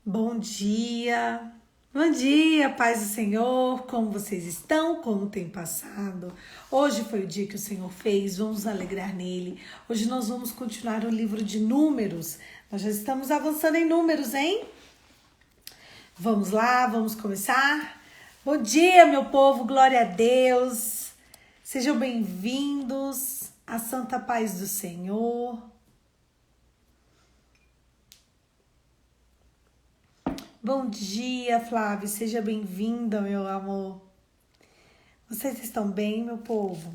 Bom dia, paz do Senhor, como vocês estão, como tem passado? Hoje foi o dia que o Senhor fez, vamos nos alegrar nele. Hoje nós vamos continuar o livro de Números, nós já estamos avançando em Números, hein? Vamos lá, vamos começar? Bom dia, meu povo, glória a Deus, sejam bem-vindos à santa paz do Senhor. Bom dia, Flávio. Seja bem-vinda, meu amor. Vocês estão bem, meu povo?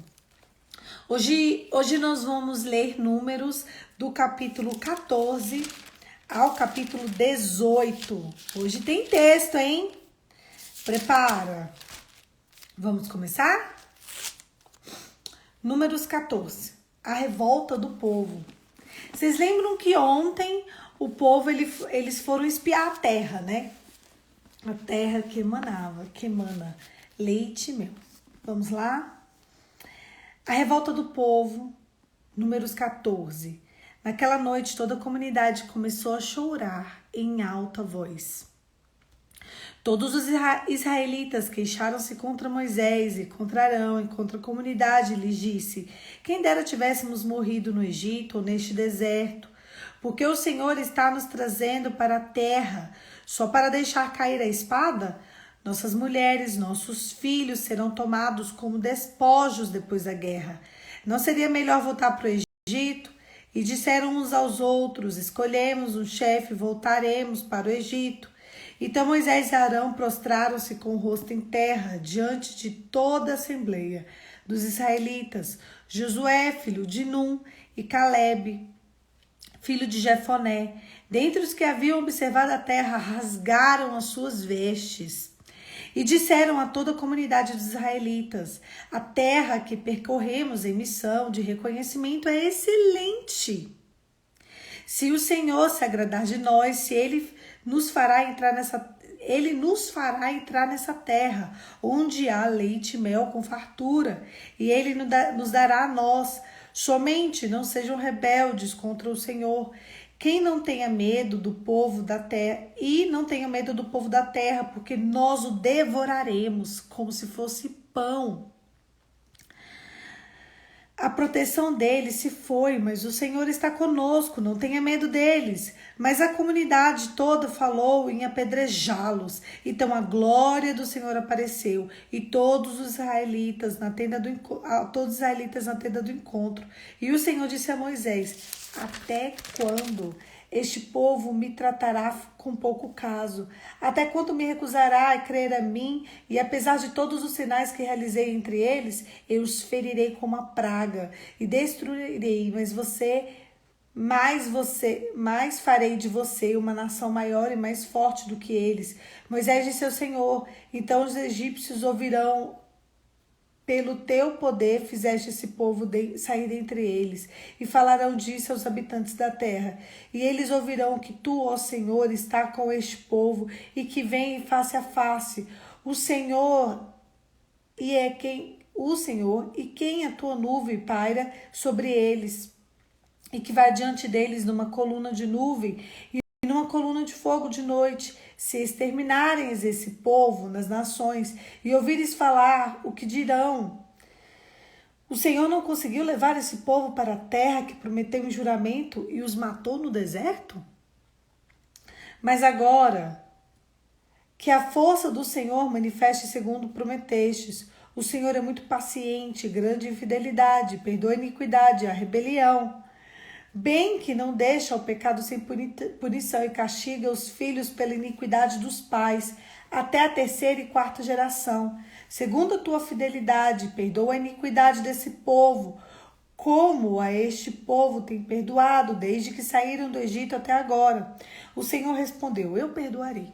Hoje nós vamos ler Números do capítulo 14 ao capítulo 18. Hoje tem texto, hein? Prepara. Vamos começar? Números 14. A revolta do povo. Vocês lembram que ontem o povo, eles foram espiar a terra, né? A terra que emana leite e mel. Vamos lá? A revolta do povo, Números 14. Naquela noite, toda a comunidade começou a chorar em alta voz. Todos os israelitas queixaram-se contra Moisés e contra Arão e contra a comunidade, e lhes disse: quem dera tivéssemos morrido no Egito ou neste deserto, porque o Senhor está nos trazendo para a terra, só para deixar cair a espada? Nossas mulheres, nossos filhos serão tomados como despojos depois da guerra. Não seria melhor voltar para o Egito? E disseram uns aos outros: escolhemos um chefe e voltaremos para o Egito. Então Moisés e Arão prostraram-se com o rosto em terra diante de toda a assembleia dos israelitas. Josué, filho de Num, e Calebe, filho de Jefoné, dentre os que haviam observado a terra, rasgaram as suas vestes e disseram a toda a comunidade dos israelitas: a terra que percorremos em missão de reconhecimento é excelente. Se o Senhor se agradar de nós, se Ele nos fará entrar nessa terra, onde há leite e mel com fartura, e Ele nos dará a nós. Somente não sejam rebeldes contra o Senhor. Quem não tenha medo do povo da terra, e não tenha medo do povo da terra, porque nós o devoraremos como se fosse pão. A proteção deles se foi, mas o Senhor está conosco, não tenha medo deles. Mas a comunidade toda falou em apedrejá-los. Então a glória do Senhor apareceu, e todos os israelitas na tenda do encontro. E o Senhor disse a Moisés: até quando este povo me tratará com pouco caso? Até quando me recusará a crer a mim? E apesar de todos os sinais que realizei entre eles, eu os ferirei com uma praga e destruirei, mais farei de você uma nação maior e mais forte do que eles. Moisés disse ao Senhor: então os egípcios ouvirão. Pelo teu poder fizeste esse povo sair dentre eles, e falarão disso aos habitantes da terra. E eles ouvirão que tu, ó Senhor, está com este povo, e que vem face a face. O Senhor e quem a tua nuvem paira sobre eles, e que vai diante deles numa coluna de nuvem e numa coluna de fogo de noite. Se exterminarem esse povo nas nações e ouvires falar, o que dirão? O Senhor não conseguiu levar esse povo para a terra que prometeu em juramento e os matou no deserto? Mas agora, que a força do Senhor manifeste segundo prometestes. O Senhor é muito paciente, grande em fidelidade, perdoa a iniquidade e a rebelião. Bem que não deixa o pecado sem punição e castiga os filhos pela iniquidade dos pais, até a terceira e quarta geração. Segundo a tua fidelidade, perdoa a iniquidade desse povo, como a este povo tem perdoado, desde que saíram do Egito até agora. O Senhor respondeu: eu perdoarei,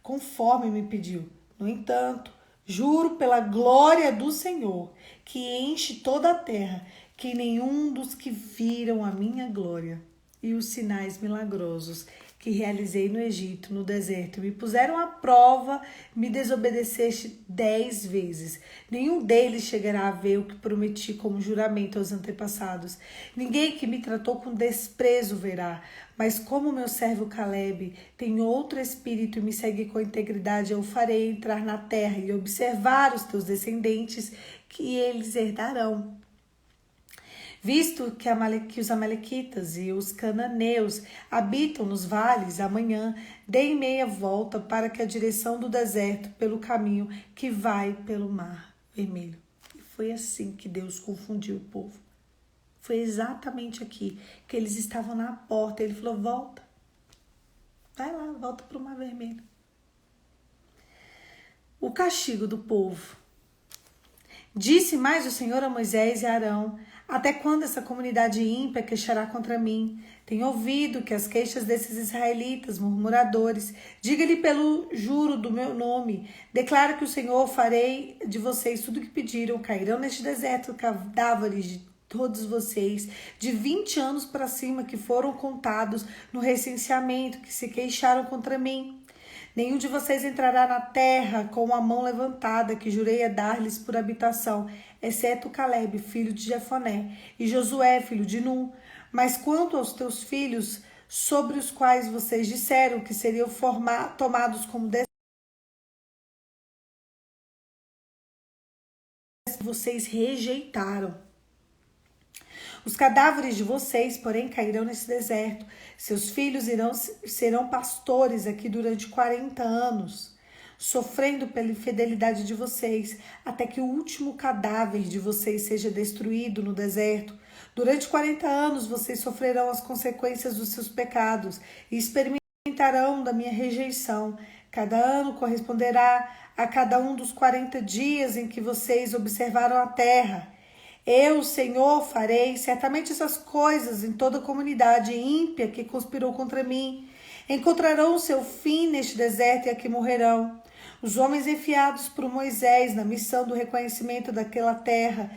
conforme me pediu. No entanto, juro pela glória do Senhor, que enche toda a terra, que nenhum dos que viram a minha glória e os sinais milagrosos que realizei no Egito, no deserto. Me puseram à prova, me desobedeceste 10 vezes. Nenhum deles chegará a ver o que prometi como juramento aos antepassados. Ninguém que me tratou com desprezo verá. Mas como meu servo Caleb tem outro espírito e me segue com integridade, eu o farei entrar na terra e observar os teus descendentes, que eles herdarão. Visto que os amalequitas e os cananeus habitam nos vales, amanhã dei meia volta para que a direção do deserto pelo caminho que vai pelo mar vermelho. E foi assim que Deus confundiu o povo. Foi exatamente aqui que eles estavam na porta. Ele falou, volta. Vai lá, volta para o mar vermelho. O castigo do povo. Disse mais o Senhor a Moisés e a Arão, até quando essa comunidade ímpia queixará contra mim? Tenho ouvido que as queixas desses israelitas, murmuradores, diga-lhe pelo juro do meu nome, declara que o Senhor farei de vocês tudo o que pediram, cairão neste deserto cadáveres de todos vocês, de 20 anos para cima, que foram contados no recenseamento, que se queixaram contra mim. Nenhum de vocês entrará na terra com a mão levantada, que jurei a dar-lhes por habitação, exceto Caleb, filho de Jefoné, e Josué, filho de Nun. Mas quanto aos teus filhos, sobre os quais vocês disseram que seriam tomados como vocês rejeitaram. Os cadáveres de vocês, porém, cairão nesse deserto. Seus filhos serão pastores aqui durante 40 anos, sofrendo pela infidelidade de vocês, até que o último cadáver de vocês seja destruído no deserto. Durante 40 anos vocês sofrerão as consequências dos seus pecados e experimentarão da minha rejeição. Cada ano corresponderá a cada um dos 40 dias em que vocês observaram a terra. Eu, Senhor, farei certamente essas coisas em toda a comunidade ímpia que conspirou contra mim. Encontrarão o seu fim neste deserto e aqui morrerão. Os homens enviados por Moisés na missão do reconhecimento daquela terra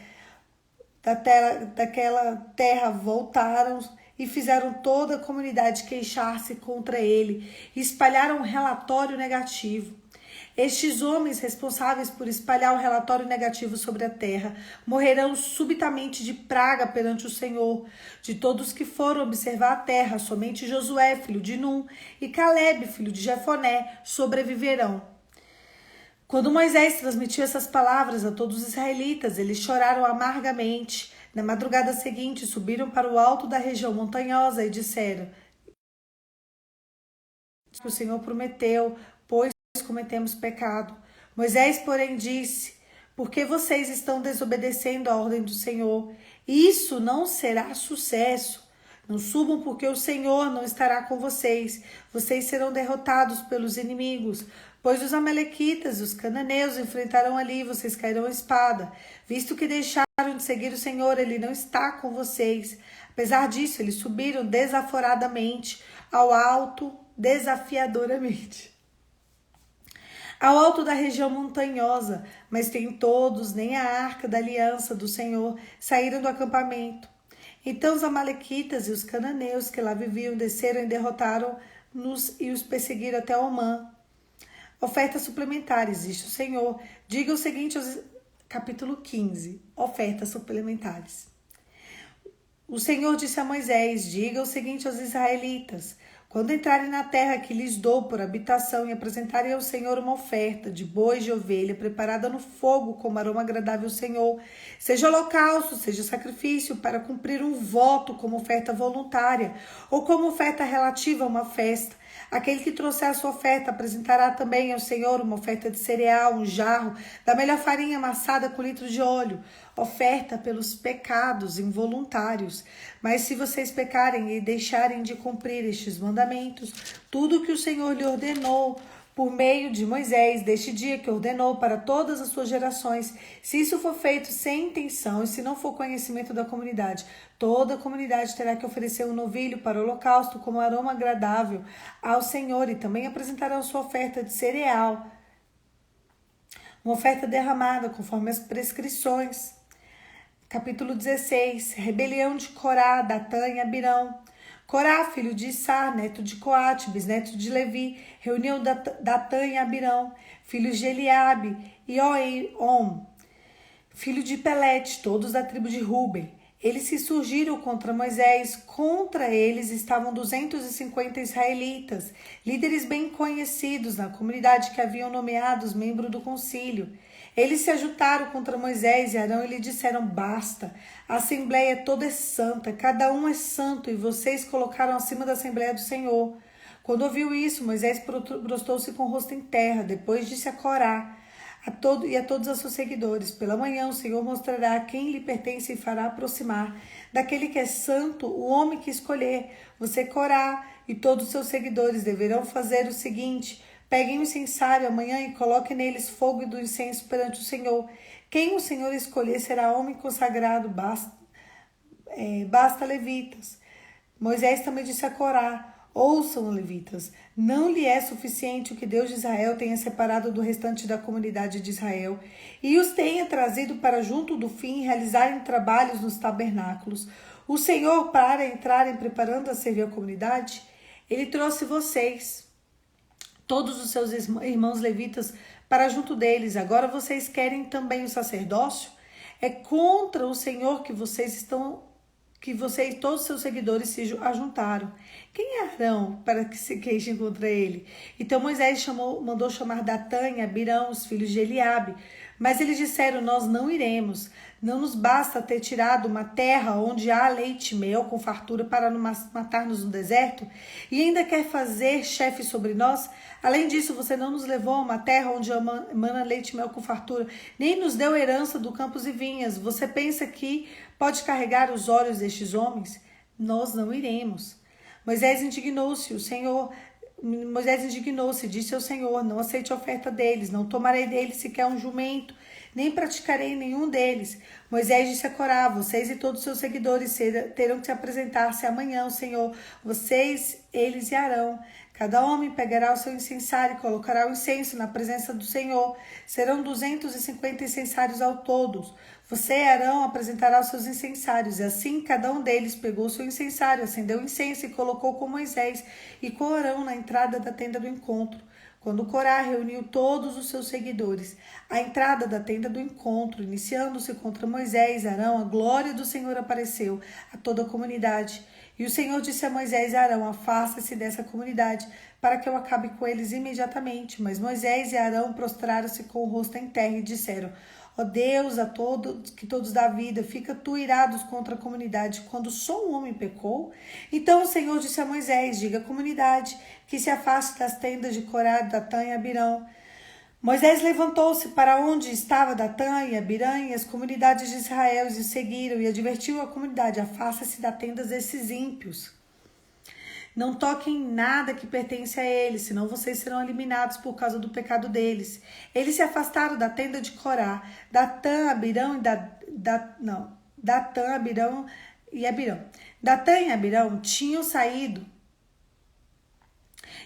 voltaram e fizeram toda a comunidade queixar-se contra ele e espalharam um relatório negativo. Estes homens responsáveis por espalhar o relatório negativo sobre a terra morrerão subitamente de praga perante o Senhor. De todos que foram observar a terra, somente Josué, filho de Nun, e Caleb, filho de Jefoné, sobreviverão. Quando Moisés transmitiu essas palavras a todos os israelitas, eles choraram amargamente. Na madrugada seguinte, subiram para o alto da região montanhosa e disseram: o Senhor prometeu, pois cometemos pecado. Moisés, porém, disse: por que vocês estão desobedecendo a ordem do Senhor? Isso não será sucesso. Não subam, porque o Senhor não estará com vocês. Vocês serão derrotados pelos inimigos. Pois os amalequitas e os cananeus enfrentarão ali, vocês cairão à espada. Visto que deixaram de seguir o Senhor, ele não está com vocês. Apesar disso, eles subiram desaforadamente ao alto, desafiadoramente ao alto da região montanhosa, mas nem todos, nem a arca da aliança do Senhor saíram do acampamento. Então os amalequitas e os cananeus que lá viviam desceram e derrotaram-nos e os perseguiram até Omã. Ofertas suplementares, diz o Senhor. Diga o seguinte, capítulo 15, ofertas suplementares. O Senhor disse a Moisés: diga o seguinte aos israelitas: quando entrarem na terra que lhes dou por habitação e apresentarem ao Senhor uma oferta de boi e de ovelha preparada no fogo como aroma agradável ao Senhor, seja holocausto, seja sacrifício, para cumprir um voto como oferta voluntária ou como oferta relativa a uma festa, aquele que trouxer a sua oferta apresentará também ao Senhor uma oferta de cereal, um jarro da melhor farinha amassada com litro de óleo, oferta pelos pecados involuntários. Mas se vocês pecarem e deixarem de cumprir estes mandamentos, tudo o que o Senhor lhe ordenou por meio de Moisés, deste dia que ordenou para todas as suas gerações, se isso for feito sem intenção e se não for conhecimento da comunidade, toda a comunidade terá que oferecer um novilho para o holocausto como aroma agradável ao Senhor, e também apresentarão sua oferta de cereal, uma oferta derramada conforme as prescrições. Capítulo 16. Rebelião de Corá, Datã e Abirão. Corá, filho de Issar, neto de Coate, bisneto de Levi, reuniu Datã e Abirão, filhos de Eliabe, e Oiom, filho de Pelete, todos da tribo de Ruben. Eles se surgiram contra Moisés. Contra eles estavam 250 israelitas, líderes bem conhecidos na comunidade que haviam nomeados membros do concílio. Eles se ajuntaram contra Moisés e Arão e lhe disseram: basta, a assembleia toda é santa, cada um é santo, e vocês colocaram acima da assembleia do Senhor. Quando ouviu isso, Moisés prostrou-se com o rosto em terra, depois disse a Corá a todos os seus seguidores: pela manhã o Senhor mostrará a quem lhe pertence e fará aproximar daquele que é santo o homem que escolher. Você, Corá, e todos os seus seguidores deverão fazer o seguinte: peguem o incensário amanhã e coloquem neles fogo do incenso perante o Senhor. Quem o Senhor escolher será homem consagrado, basta levitas. Moisés também disse a Corá: ouçam, levitas, não lhe é suficiente o que Deus de Israel tenha separado do restante da comunidade de Israel e os tenha trazido para junto do fim realizarem trabalhos nos tabernáculos. O Senhor, para entrarem preparando a servir a comunidade, ele trouxe vocês, todos os seus irmãos levitas, para junto deles. Agora vocês querem também o sacerdócio? É contra o Senhor que todos os seus seguidores se ajuntaram. Quem é Arão para que se queixem contra ele? Então Moisés mandou chamar Datã e Abirão, os filhos de Eliabe. Mas eles disseram: nós não iremos. Não nos basta ter tirado uma terra onde há leite e mel com fartura para matar-nos no deserto? E ainda quer fazer chefe sobre nós? Além disso, você não nos levou a uma terra onde emana leite e mel com fartura, nem nos deu herança do campos e vinhas. Você pensa que pode carregar os olhos destes homens? Nós não iremos. Moisés indignou-se, disse ao Senhor: não aceite a oferta deles, não tomarei deles sequer um jumento, nem praticarei nenhum deles. Moisés disse a Corá: vocês e todos os seus seguidores terão que se apresentar-se amanhã ao Senhor, vocês, eles e Arão. Cada homem pegará o seu incensário e colocará o incenso na presença do Senhor. Serão 250 incensários ao todo. Você, Arão, apresentará os seus incensários. E assim cada um deles pegou o seu incensário, acendeu o incenso e colocou com Moisés e com Arão na entrada da tenda do encontro. Quando Corá reuniu todos os seus seguidores à entrada da tenda do encontro, iniciando-se contra Moisés e Arão, a glória do Senhor apareceu a toda a comunidade. E o Senhor disse a Moisés e Arão: afasta-se dessa comunidade, para que eu acabe com eles imediatamente. Mas Moisés e Arão prostraram-se com o rosto em terra e disseram: ó Deus, que todos dá vida, fica tu irados contra a comunidade, quando só um homem pecou? Então o Senhor disse a Moisés: diga à comunidade que se afaste das tendas de Corá, Datã e Abirão. Moisés levantou-se para onde estava Datã e Abirã, e as comunidades de Israel o seguiram, e advertiu a comunidade: afasta-se das tendas desses ímpios. Não toquem nada que pertence a eles, senão vocês serão eliminados por causa do pecado deles. Eles se afastaram da tenda de Corá, Datã, Abirão e Abirão. Datã e Abirão tinham saído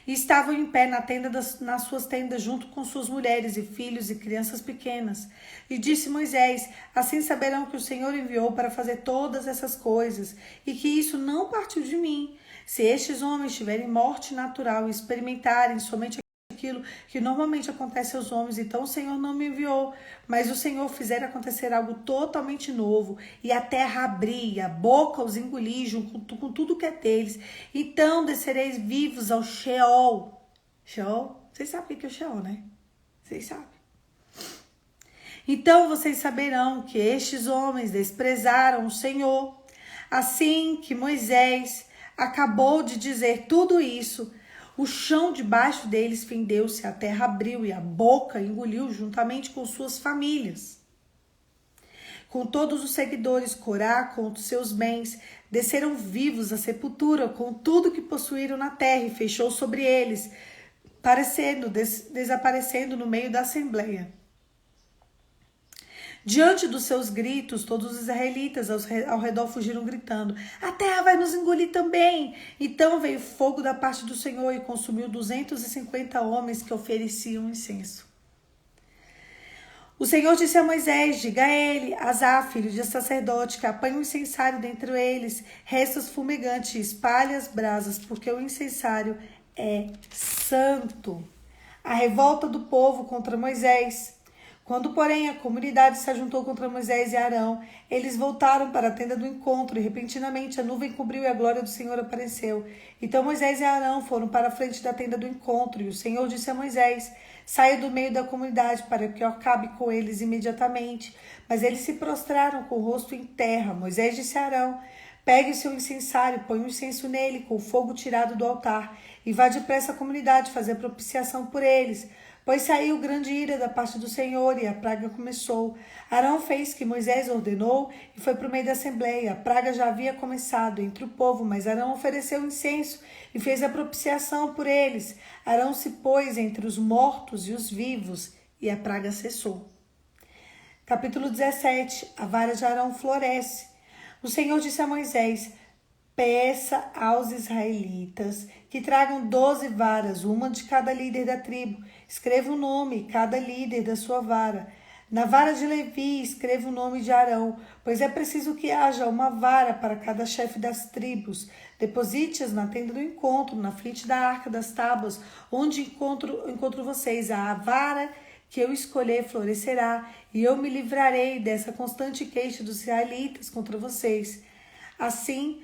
e estavam em pé nas suas tendas, junto com suas mulheres e filhos e crianças pequenas. E disse Moisés: assim saberão que o Senhor enviou para fazer todas essas coisas, e que isso não partiu de mim. Se estes homens tiverem morte natural e experimentarem somente aquilo que normalmente acontece aos homens, então o Senhor não me enviou. Mas o Senhor fizer acontecer algo totalmente novo, e a terra abrir, a boca os engolir junto com tudo que é deles, então descereis vivos ao Sheol. Sheol? Vocês sabem o que é o Sheol, né? Vocês sabem. Então vocês saberão que estes homens desprezaram o Senhor. Assim que Moisés acabou de dizer tudo isso, o chão debaixo deles fendeu-se, a terra abriu e a boca engoliu juntamente com suas famílias. Com todos os seguidores, Corá, com os seus bens, desceram vivos à sepultura, com tudo que possuíram na terra, e fechou sobre eles, desaparecendo no meio da assembleia. Diante dos seus gritos, todos os israelitas ao redor fugiram gritando: a terra vai nos engolir também. Então veio fogo da parte do Senhor e consumiu 250 homens que ofereciam incenso. O Senhor disse a Moisés, diga a ele, Asaf, filho de sacerdote, que apanhe um incensário dentre eles, restos fumegantes, e espalhe as brasas, porque o incensário é santo. A revolta do povo contra Moisés. Quando, porém, a comunidade se ajuntou contra Moisés e Arão, eles voltaram para a tenda do encontro, e repentinamente a nuvem cobriu e a glória do Senhor apareceu. Então Moisés e Arão foram para a frente da tenda do encontro, e o Senhor disse a Moisés, saia do meio da comunidade para que eu acabe com eles imediatamente. Mas eles se prostraram com o rosto em terra. Moisés disse a Arão, pegue o seu incensário, põe um incenso nele, com o fogo tirado do altar, e vá depressa à comunidade fazer propiciação por eles. Pois saiu grande ira da parte do Senhor e a praga começou. Arão fez o que Moisés ordenou e foi para o meio da assembleia. A praga já havia começado entre o povo, mas Arão ofereceu incenso e fez a propiciação por eles. Arão se pôs entre os mortos e os vivos e a praga cessou. Capítulo 17. A vara de Arão floresce. O Senhor disse a Moisés, peça aos israelitas que tragam 12 varas, uma de cada líder da tribo. Escreva o nome, cada líder da sua vara. Na vara de Levi, escreva o nome de Arão, pois é preciso que haja uma vara para cada chefe das tribos. Deposite-as na tenda do encontro, na frente da arca das tábuas, onde encontro vocês. A vara que eu escolher florescerá, e eu me livrarei dessa constante queixa dos israelitas contra vocês. Assim,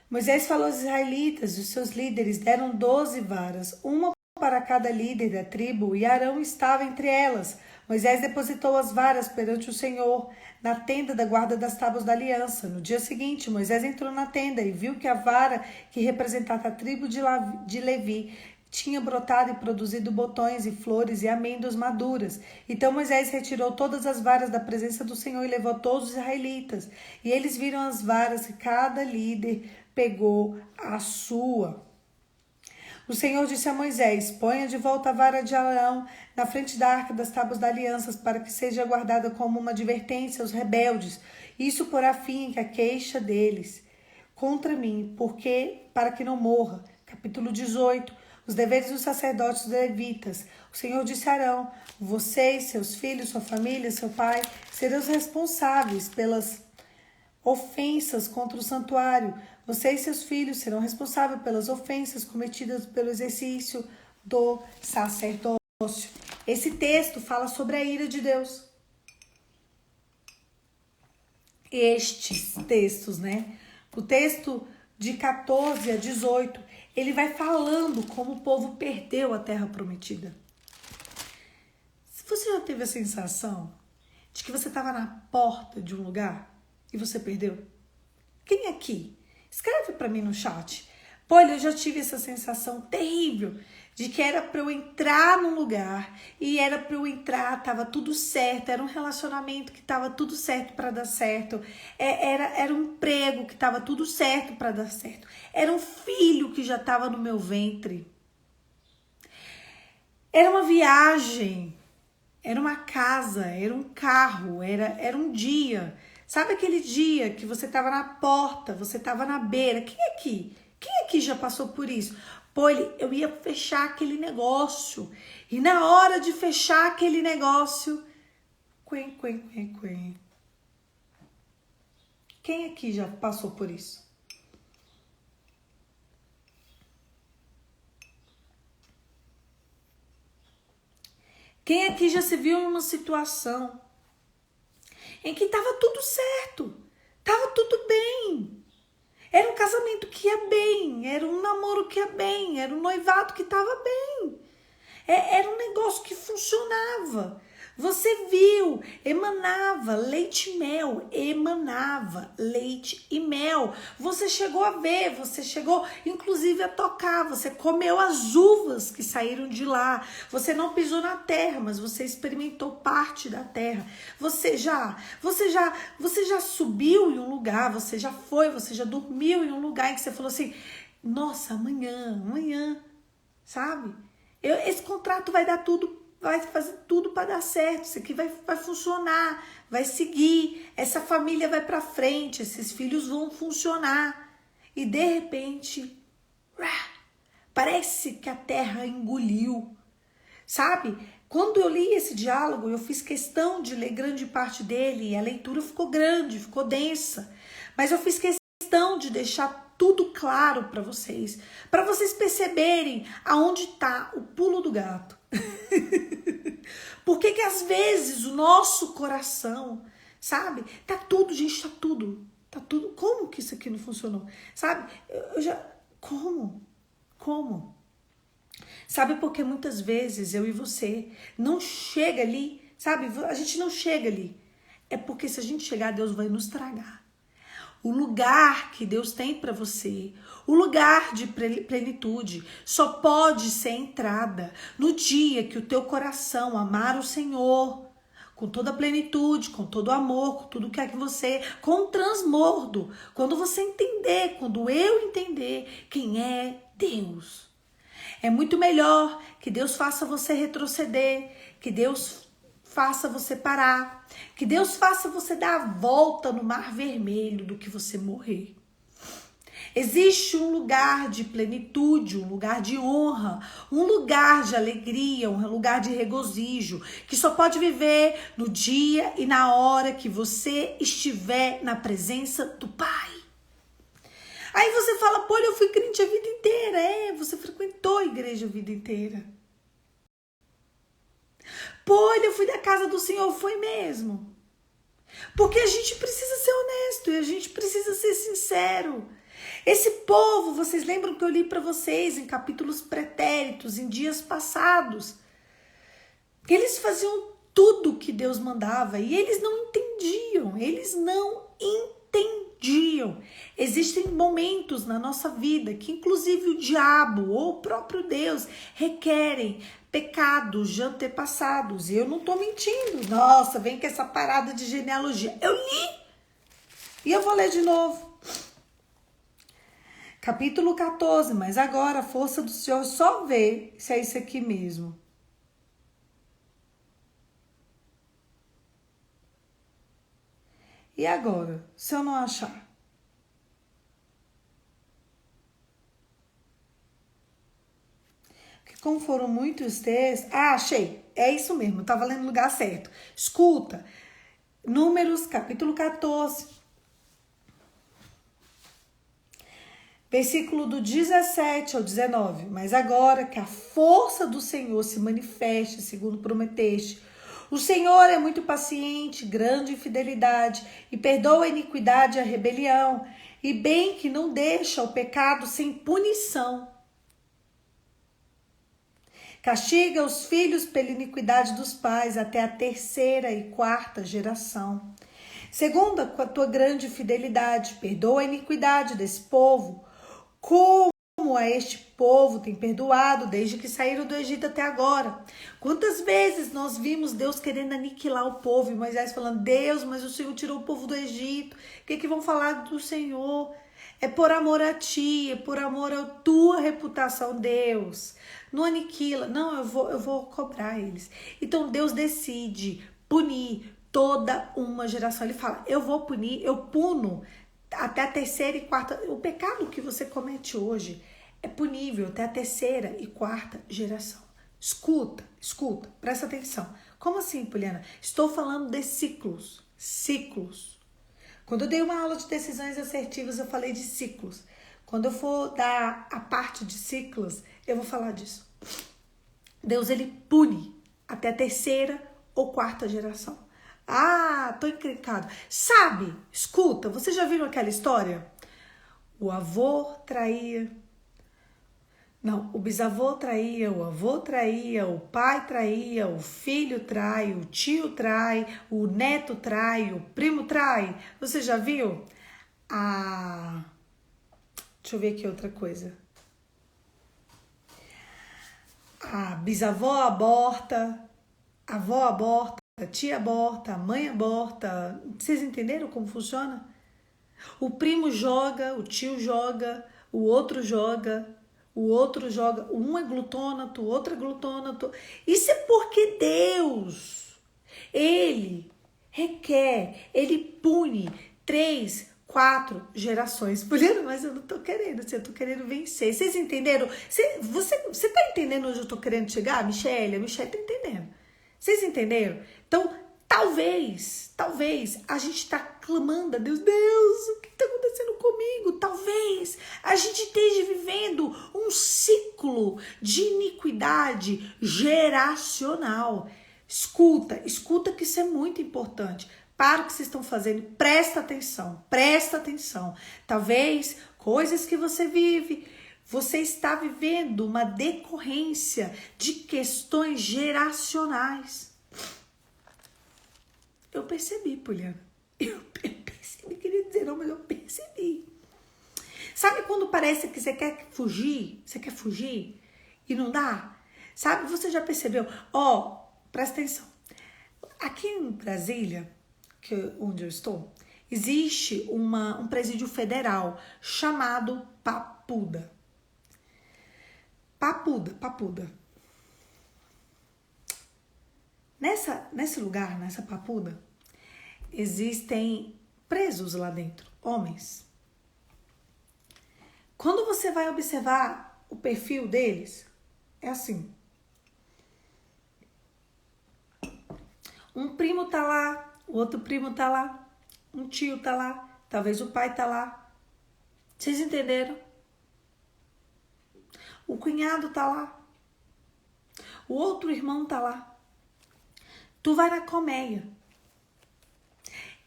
Moisés falou aos israelitas, e os seus líderes deram 12 varas, uma para cada líder da tribo, e Arão estava entre elas. Moisés depositou as varas perante o Senhor, na tenda da guarda das tábuas da aliança. No dia seguinte, Moisés entrou na tenda e viu que a vara que representava a tribo de Levi tinha brotado e produzido botões e flores e amêndoas maduras. Então Moisés retirou todas as varas da presença do Senhor e levou a todos os israelitas. E eles viram as varas que cada líder pegou a sua. O Senhor disse a Moisés, ponha de volta a vara de Arão na frente da arca das tábuas da aliança, para que seja guardada como uma advertência aos rebeldes. Isso porá fim à queixa deles contra mim, para que não morra. Capítulo 18. Os deveres dos sacerdotes levitas. O Senhor disse a Arão, vocês, seus filhos, sua família, seu pai, serão os responsáveis pelas ofensas contra o santuário. Você e seus filhos serão responsáveis pelas ofensas cometidas pelo exercício do sacerdócio. Esse texto fala sobre a ira de Deus. Estes textos, né? O texto de 14 a 18, ele vai falando como o povo perdeu a terra prometida. Você já teve a sensação de que você estava na porta de um lugar e você perdeu? Quem aqui? Escreve para mim no chat. Pô, eu já tive essa sensação terrível de que era para eu entrar num lugar e era para eu entrar, tava tudo certo, era um relacionamento que tava tudo certo para dar certo, era um emprego que tava tudo certo para dar certo, era um filho que já tava no meu ventre, era uma viagem, era uma casa, era um carro, era um dia. Sabe aquele dia que você estava na porta, você estava na beira? Quem aqui já passou por isso? Pô, eu ia fechar aquele negócio. E na hora de fechar aquele negócio... Quem aqui já passou por isso? Quem aqui já se viu em uma situação em que estava tudo certo, estava tudo bem? Era um casamento que ia bem, era um namoro que ia bem, era um noivado que estava bem. Era um negócio que funcionava. Você viu, emanava leite e mel, emanava leite e mel. Você chegou a ver, você chegou inclusive a tocar, você comeu as uvas que saíram de lá. Você não pisou na terra, mas você experimentou parte da terra. Você já subiu em um lugar, você já dormiu em um lugar em que você falou assim, nossa, amanhã, sabe? Esse contrato vai dar tudo, vai fazer tudo para dar certo, isso aqui vai funcionar, vai seguir, essa família vai para frente, esses filhos vão funcionar. E de repente, parece que a terra engoliu. sabe? Quando eu li esse diálogo, eu fiz questão de ler grande parte dele e a leitura ficou grande, ficou densa. Mas eu fiz questão de deixar tudo claro para vocês perceberem aonde está o pulo do gato. Por que às vezes o nosso coração, sabe? Tá tudo, gente, tá tudo. Tá tudo. Como que isso aqui não funcionou? Sabe? Como? Sabe, porque muitas vezes eu e você não chega ali, sabe? A gente não chega ali. É porque se a gente chegar, Deus vai nos tragar. O lugar que Deus tem para você, o lugar de plenitude, só pode ser entrada no dia que o teu coração amar o Senhor com toda a plenitude, com todo o amor, com tudo que é que você, com o transbordo. Quando você entender, quando eu entender quem é Deus. É muito melhor que Deus faça você retroceder, que Deus faça você parar, que Deus faça você dar a volta no mar vermelho do que você morrer. Existe um lugar de plenitude, um lugar de honra, um lugar de alegria, um lugar de regozijo, que só pode viver no dia e na hora que você estiver na presença do Pai. Aí você fala, pô, eu fui crente a vida inteira. Você frequentou a igreja a vida inteira. Pô, eu fui da casa do Senhor, foi mesmo. Porque a gente precisa ser honesto e a gente precisa ser sincero. Esse povo, vocês lembram que eu li para vocês em capítulos pretéritos, em dias passados, que eles faziam tudo que Deus mandava e eles não entendiam, Existem momentos na nossa vida que inclusive o diabo ou o próprio Deus requerem pecados de antepassados. E eu não tô mentindo. Nossa, vem com essa parada de genealogia. Eu li e eu vou ler de novo. Capítulo 14, mas agora a força do Senhor só vê se é isso aqui mesmo. E agora, se eu não achar? Porque como foram muitos textos... Ah, achei. É isso mesmo, eu tava lendo no lugar certo. Escuta. Números, capítulo 14. Versículo do 17 ao 19. Mas agora que a força do Senhor se manifeste, segundo prometeste, o Senhor é muito paciente, grande em fidelidade, e perdoa a iniquidade e a rebelião, e bem que não deixa o pecado sem punição. Castiga os filhos pela iniquidade dos pais até a 3ª e 4ª geração. Segundo a tua grande fidelidade, perdoa a iniquidade desse povo, como a este povo tem perdoado desde que saíram do Egito até agora. Quantas vezes nós vimos Deus querendo aniquilar o povo e Moisés falando, Deus, mas o Senhor tirou o povo do Egito, o que vão falar do Senhor? É por amor a ti, é por amor à tua reputação, Deus. Não aniquila, não, eu vou cobrar eles. Então Deus decide punir toda uma geração. Ele fala, eu vou punir, eu puno até a 3ª e 4ª. O pecado que você comete hoje é punível até a 3ª e 4ª geração. Escuta, presta atenção. Como assim, Poliana? Estou falando de ciclos. Quando eu dei uma aula de decisões assertivas, eu falei de ciclos. Quando eu for dar a parte de ciclos, eu vou falar disso. Deus, ele pune até a 3ª ou 4ª geração. Ah, tô encrencado. Sabe, escuta, vocês já viram aquela história? O avô traía... Não, o bisavô traía, o avô traía, o pai traía, o filho trai, o tio trai, o neto trai, o primo trai. Você já viu? Deixa eu ver aqui outra coisa. A bisavó aborta, a avó aborta, a tia aborta, a mãe aborta. Vocês entenderam como funciona? O primo joga, o tio joga, o outro joga, um é glutônato, o outro é glutônato. Isso é porque Deus, ele requer, ele pune 3, 4 gerações. Poliana, mas eu não tô querendo, assim, eu tô querendo vencer. Vocês entenderam? Você tá entendendo onde eu tô querendo chegar, Michelle? A Michelle tá entendendo. Vocês entenderam? Então, talvez a gente tá clamando a Deus, Deus, o que tá acontecendo comigo? Talvez a gente esteja vivendo um ciclo de iniquidade geracional. Escuta que isso é muito importante. Para o que vocês estão fazendo, presta atenção. Talvez coisas que você vive, você está vivendo uma decorrência de questões geracionais. Eu percebi, Poliana. Eu percebi, queria dizer não, mas eu percebi. Sabe quando parece que você quer fugir? Você quer fugir e não dá? Sabe, você já percebeu? Presta atenção. Aqui em Brasília, onde eu estou, existe um presídio federal chamado Papuda. Papuda. Nesse lugar, nessa Papuda, existem presos lá dentro, homens. Quando você vai observar o perfil deles, é assim. Um primo tá lá, o outro primo tá lá, um tio tá lá, talvez o pai tá lá. Vocês entenderam? O cunhado tá lá, o outro irmão tá lá. Tu vai na colmeia.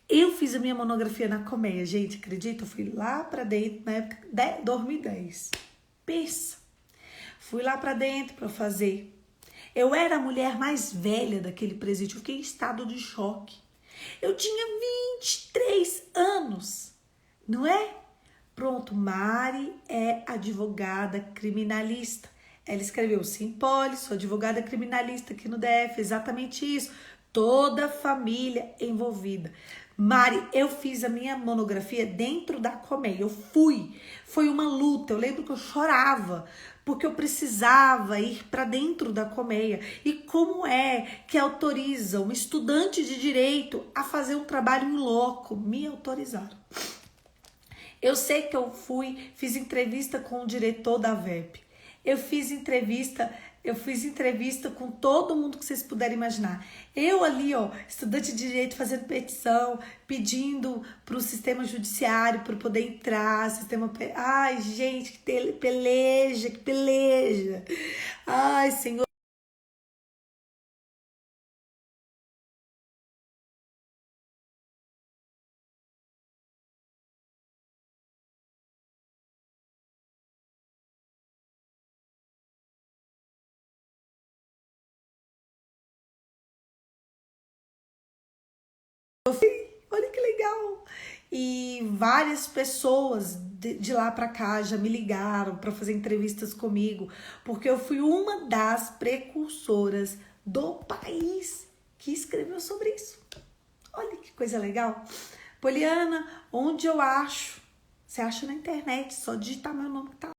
Eu fiz a minha monografia na colmeia, gente, acredita? Eu fui lá pra dentro na época de 2010. Pensa. Fui lá pra dentro pra fazer. Eu era a mulher mais velha daquele presídio, eu fiquei em estado de choque. Eu tinha 23 anos, não é? Pronto, Mari é advogada criminalista. Ela escreveu, sim, Poli, sou advogada criminalista aqui no DF, exatamente isso. Toda a família envolvida. Mari, eu fiz a minha monografia dentro da colmeia, eu fui. Foi uma luta, eu lembro que eu chorava, porque eu precisava ir para dentro da colmeia. E como é que autoriza um estudante de direito a fazer um trabalho em loco? Me autorizaram. Eu sei que eu fiz entrevista com o diretor da VEP. Eu fiz entrevista com todo mundo que vocês puderem imaginar. Eu ali, estudante de direito, fazendo petição, pedindo para o sistema judiciário para poder entrar, Ai, gente, que peleja. Ai, Senhor. Olha que legal! E várias pessoas de lá para cá já me ligaram para fazer entrevistas comigo, porque eu fui uma das precursoras do país que escreveu sobre isso. Olha que coisa legal! Poliana, onde eu acho? Você acha na internet, só digitar meu nome, tá?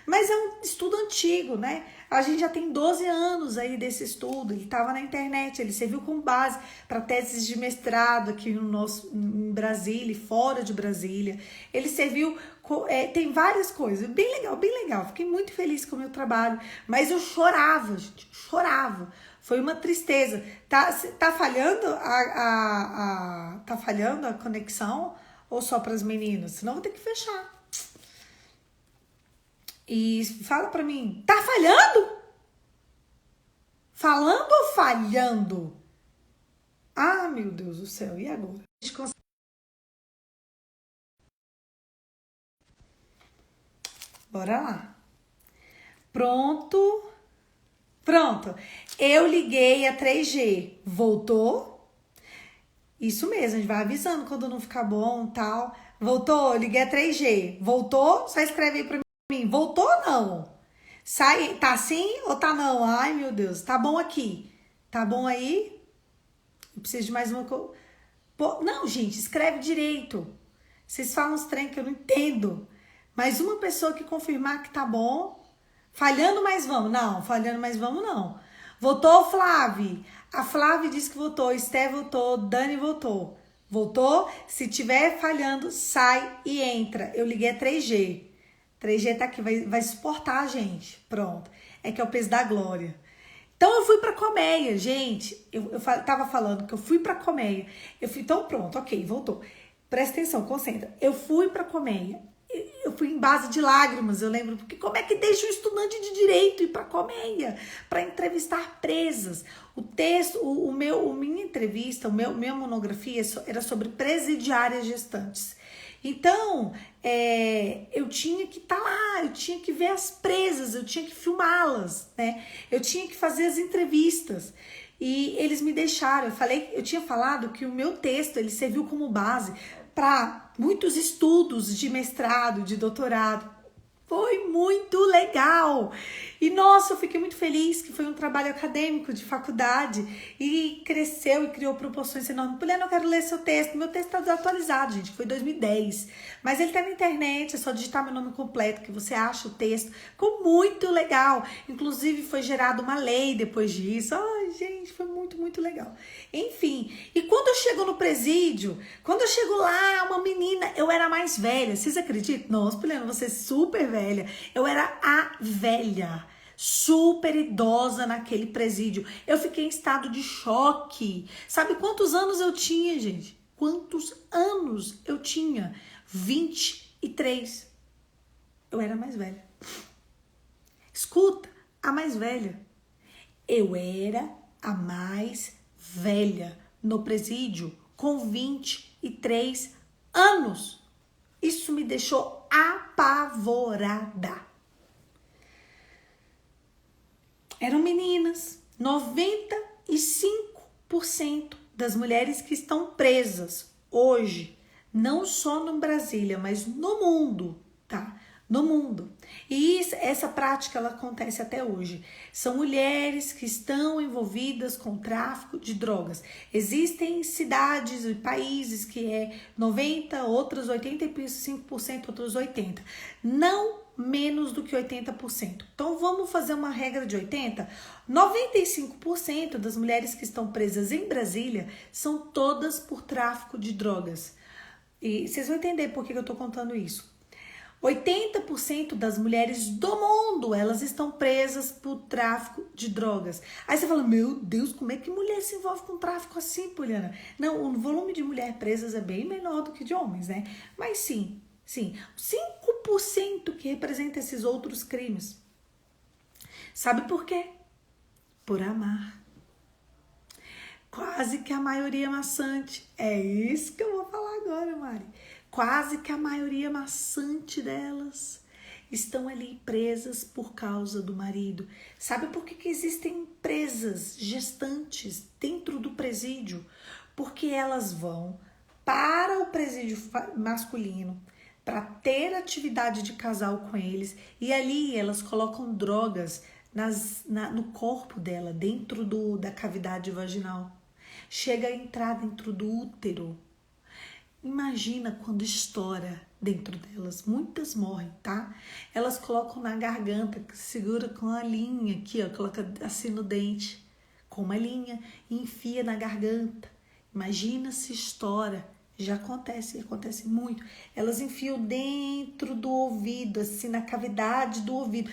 Mas é um estudo antigo, né? A gente já tem 12 anos aí desse estudo, ele estava na internet, ele serviu como base para teses de mestrado aqui em Brasília e fora de Brasília. Ele serviu, tem várias coisas, bem legal. Fiquei muito feliz com o meu trabalho, mas eu chorava, gente, chorava. Foi uma tristeza. Tá falhando tá falhando a conexão ou só para as meninas? Senão eu vou ter que fechar. E fala pra mim, tá falhando? Falando ou falhando? Ah, meu Deus do céu, e agora? Bora lá. Pronto. Eu liguei a 3G. Voltou? Isso mesmo, a gente vai avisando quando não ficar bom e tal. Voltou? Eu liguei a 3G. Voltou? Só escreve aí pra mim. Voltou ou não? Sai, tá assim ou tá não? Ai, meu Deus, tá bom aqui. Tá bom aí? Eu preciso de mais uma... Não, gente, escreve direito. Vocês falam uns trem que eu não entendo. Mais uma pessoa que confirmar que tá bom. Falhando, mas vamos. Não, falhando, mas vamos não. Votou, Flávia. A Flávia disse que votou. Esté votou. Dani votou. Voltou? Se tiver falhando, sai e entra. Eu liguei a 3G. 3G tá aqui, vai suportar a gente. Pronto. É que é o peso da glória. Então eu fui pra colmeia, gente. Eu tava falando que eu fui pra colmeia. Eu fui, então pronto, ok, voltou. Presta atenção, concentra. Eu fui pra colmeia. Eu fui em base de lágrimas, eu lembro, porque como é que deixa um estudante de direito ir pra colmeia para entrevistar presas? O texto, minha entrevista, minha monografia era sobre presidiárias gestantes. Então, eu tinha que estar lá, eu tinha que ver as presas, eu tinha que filmá-las, né? Eu tinha que fazer as entrevistas. E eles me deixaram, eu tinha falado que o meu texto, ele serviu como base para muitos estudos de mestrado, de doutorado. Foi muito legal. E, nossa, eu fiquei muito feliz que foi um trabalho acadêmico de faculdade e cresceu e criou proporções enormes. Poliana, eu quero ler seu texto. Meu texto está desatualizado, gente, foi 2010. Mas ele está na internet, é só digitar meu nome completo que você acha o texto. Ficou muito legal. Inclusive, foi gerada uma lei depois disso. Ai, gente, foi muito, muito legal. Enfim, e quando eu chego no presídio, quando eu chego lá, uma menina, eu era mais velha. Vocês acreditam? Nossa, Poliana, você é super velha. Eu era a velha, super idosa naquele presídio. Eu fiquei em estado de choque. Sabe quantos anos eu tinha, gente? Quantos anos eu tinha? 23. Eu era a mais velha. Escuta, a mais velha. Eu era a mais velha no presídio com 23 anos. Isso me deixou apavorada. Eram meninas. 95% das mulheres que estão presas hoje, não só no Brasília, mas no mundo, tá? No mundo. E essa prática, ela acontece até hoje. São mulheres que estão envolvidas com tráfico de drogas. Existem cidades e países que é 90%, outras 85%, outros 80%. Não menos do que 80%. Então, vamos fazer uma regra de 80%. 95% das mulheres que estão presas em Brasília são todas por tráfico de drogas. E vocês vão entender por que eu tô contando isso. 80% das mulheres do mundo, elas estão presas por tráfico de drogas. Aí você fala, meu Deus, como é que mulher se envolve com tráfico assim, Poliana? Não, o volume de mulheres presas é bem menor do que de homens, né? Mas sim, 5% que representa esses outros crimes. Sabe por quê? Por amar. Quase que a maioria maçante. É isso que eu vou falar agora, Mari. Quase que a maioria maçante delas estão ali presas por causa do marido. Sabe por que existem presas gestantes dentro do presídio? Porque elas vão para o presídio masculino para ter atividade de casal com eles e ali elas colocam drogas no corpo dela, dentro da cavidade vaginal. Chega a entrar dentro do útero. Imagina quando estoura dentro delas. Muitas morrem, tá? Elas colocam na garganta, segura com a linha aqui, ó, coloca assim no dente, com uma linha, e enfia na garganta. Imagina se estoura. Já acontece muito. Elas enfiam dentro do ouvido, assim, na cavidade do ouvido.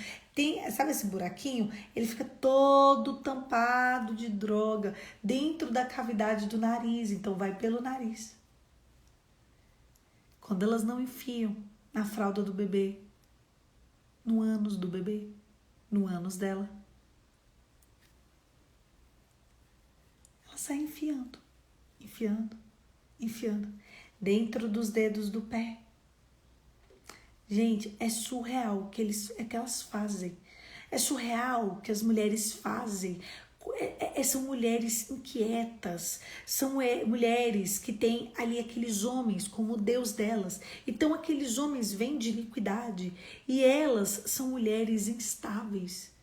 Sabe esse buraquinho? Ele fica todo tampado de droga dentro da cavidade do nariz, então vai pelo nariz. Quando elas não enfiam na fralda do bebê, no ânus do bebê, no ânus dela, ela sai enfiando, dentro dos dedos do pé. Gente, é surreal o que elas fazem. É surreal o que as mulheres fazem. São mulheres inquietas, são mulheres que têm ali aqueles homens como Deus delas. Então aqueles homens vêm de iniquidade e elas são mulheres instáveis.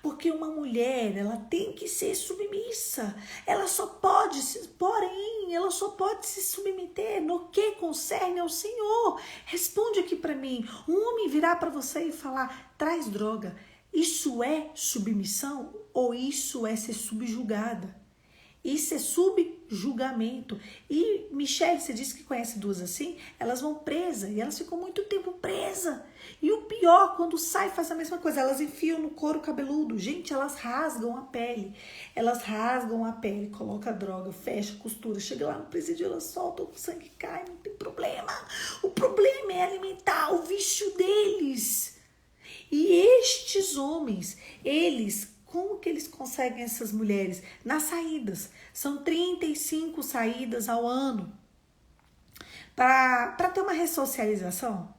Porque uma mulher, ela tem que ser submissa. Ela só pode, porém, ela só pode se submeter no que concerne ao Senhor. Responde aqui para mim. Um homem virar para você e falar, traz droga. Isso é submissão ou isso é ser subjugada? Isso é subjugamento. E Michelle, você disse que conhece duas assim, elas vão presas e elas ficam muito tempo presas. E o pior, quando sai, faz a mesma coisa. Elas enfiam no couro cabeludo. Gente, elas rasgam a pele. Elas rasgam a pele, coloca a droga, fecha, costura. Chega lá no presídio, elas soltam, o sangue cai, não tem problema. O problema é alimentar o vício deles. E estes homens, eles... Como que eles conseguem essas mulheres? Nas saídas. São 35 saídas ao ano. Para ter uma ressocialização.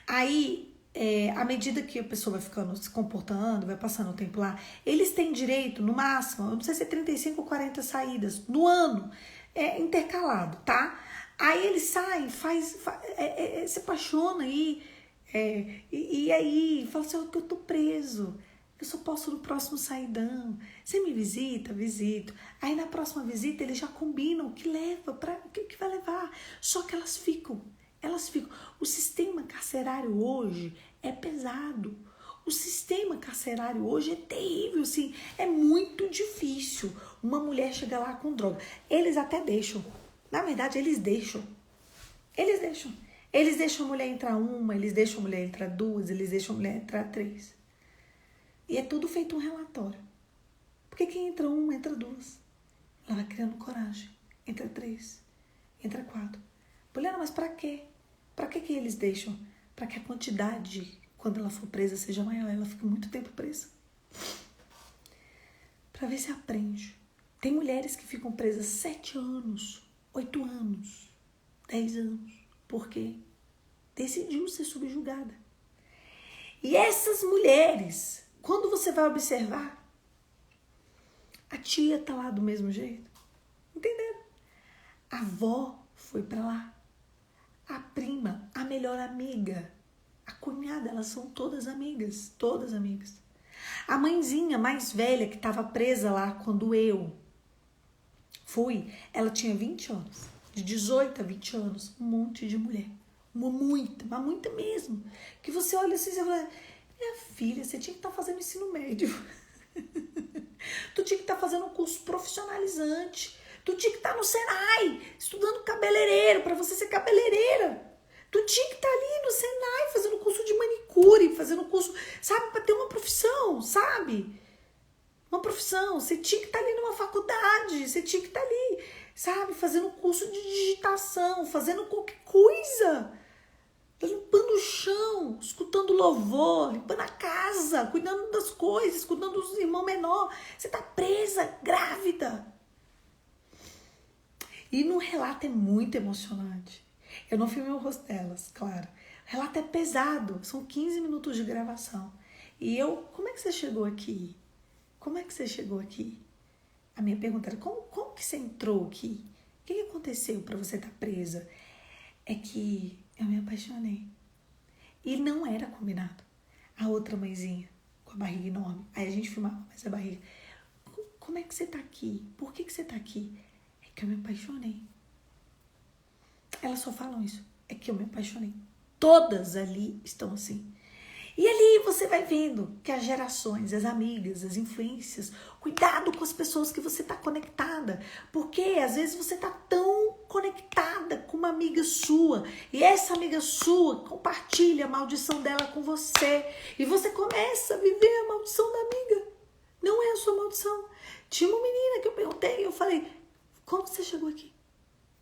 Aí, à medida que a pessoa vai ficando, se comportando, vai passando o tempo lá, eles têm direito, no máximo, eu não sei se é 35 ou 40 saídas no ano. Intercalado, tá? Aí eles saem, se apaixona aí. E aí, fala assim, eu tô preso. Eu só posso no próximo saidão. Você me visita? Visito. Aí na próxima visita eles já combinam o que leva, o que vai levar. Só que elas ficam. O sistema carcerário hoje é pesado. O sistema carcerário hoje é terrível, assim. É muito difícil uma mulher chegar lá com droga. Eles até deixam. Na verdade, eles deixam. Eles deixam a mulher entrar uma, eles deixam a mulher entrar duas, eles deixam a mulher entrar três. E é tudo feito um relatório. Porque quem entra uma, entra duas. Ela vai criando coragem. Entra três, entra quatro. Poliana, mas pra quê? Pra que eles deixam? Pra que a quantidade, quando ela for presa, seja maior. Ela fica muito tempo presa. Pra ver se aprende. Tem mulheres que ficam presas 7 anos, 8 anos, 10 anos. Por quê? Decidiu ser subjugada. E essas mulheres... Quando você vai observar, a tia tá lá do mesmo jeito. Entenderam? A avó foi pra lá. A prima, a melhor amiga, a cunhada, elas são todas amigas. Todas amigas. A mãezinha mais velha que estava presa lá quando eu fui, ela tinha 20 anos. De 18 a 20 anos. Um monte de mulher. Mas muita mesmo. Que você olha assim e você fala... Minha filha, você tinha que estar fazendo ensino médio. Tu tinha que estar fazendo um curso profissionalizante. Tu tinha que estar no Senai, estudando cabeleireiro, para você ser cabeleireira. Tu tinha que estar ali no Senai, fazendo curso de manicure, fazendo curso, sabe, para ter uma profissão, sabe? Uma profissão. Você tinha que estar ali numa faculdade, você tinha que estar ali, sabe, fazendo curso de digitação, fazendo qualquer coisa. Limpando o chão, escutando louvor, limpando a casa, cuidando das coisas, cuidando dos irmãos menores. Você tá presa, grávida. E no relato é muito emocionante. Eu não filmei o rosto delas, claro. O relato é pesado, são 15 minutos de gravação. E eu, como é que você chegou aqui? Como é que você chegou aqui? A minha pergunta era, como que você entrou aqui? O que aconteceu para você estar presa? É que eu me apaixonei. E não era combinado. A outra mãezinha, com a barriga enorme. Aí a gente filmava mais a barriga. Como é que você tá aqui? Por que você tá aqui? É que eu me apaixonei. Elas só falam isso. É que eu me apaixonei. Todas ali estão assim. E ali você vai vendo que as gerações, as amigas, as influências, cuidado com as pessoas que você está conectada, porque às vezes você está tão conectada com uma amiga sua e essa amiga sua compartilha a maldição dela com você e você começa a viver a maldição da amiga. Não é a sua maldição. Tinha uma menina que eu perguntei, eu falei, como você chegou aqui?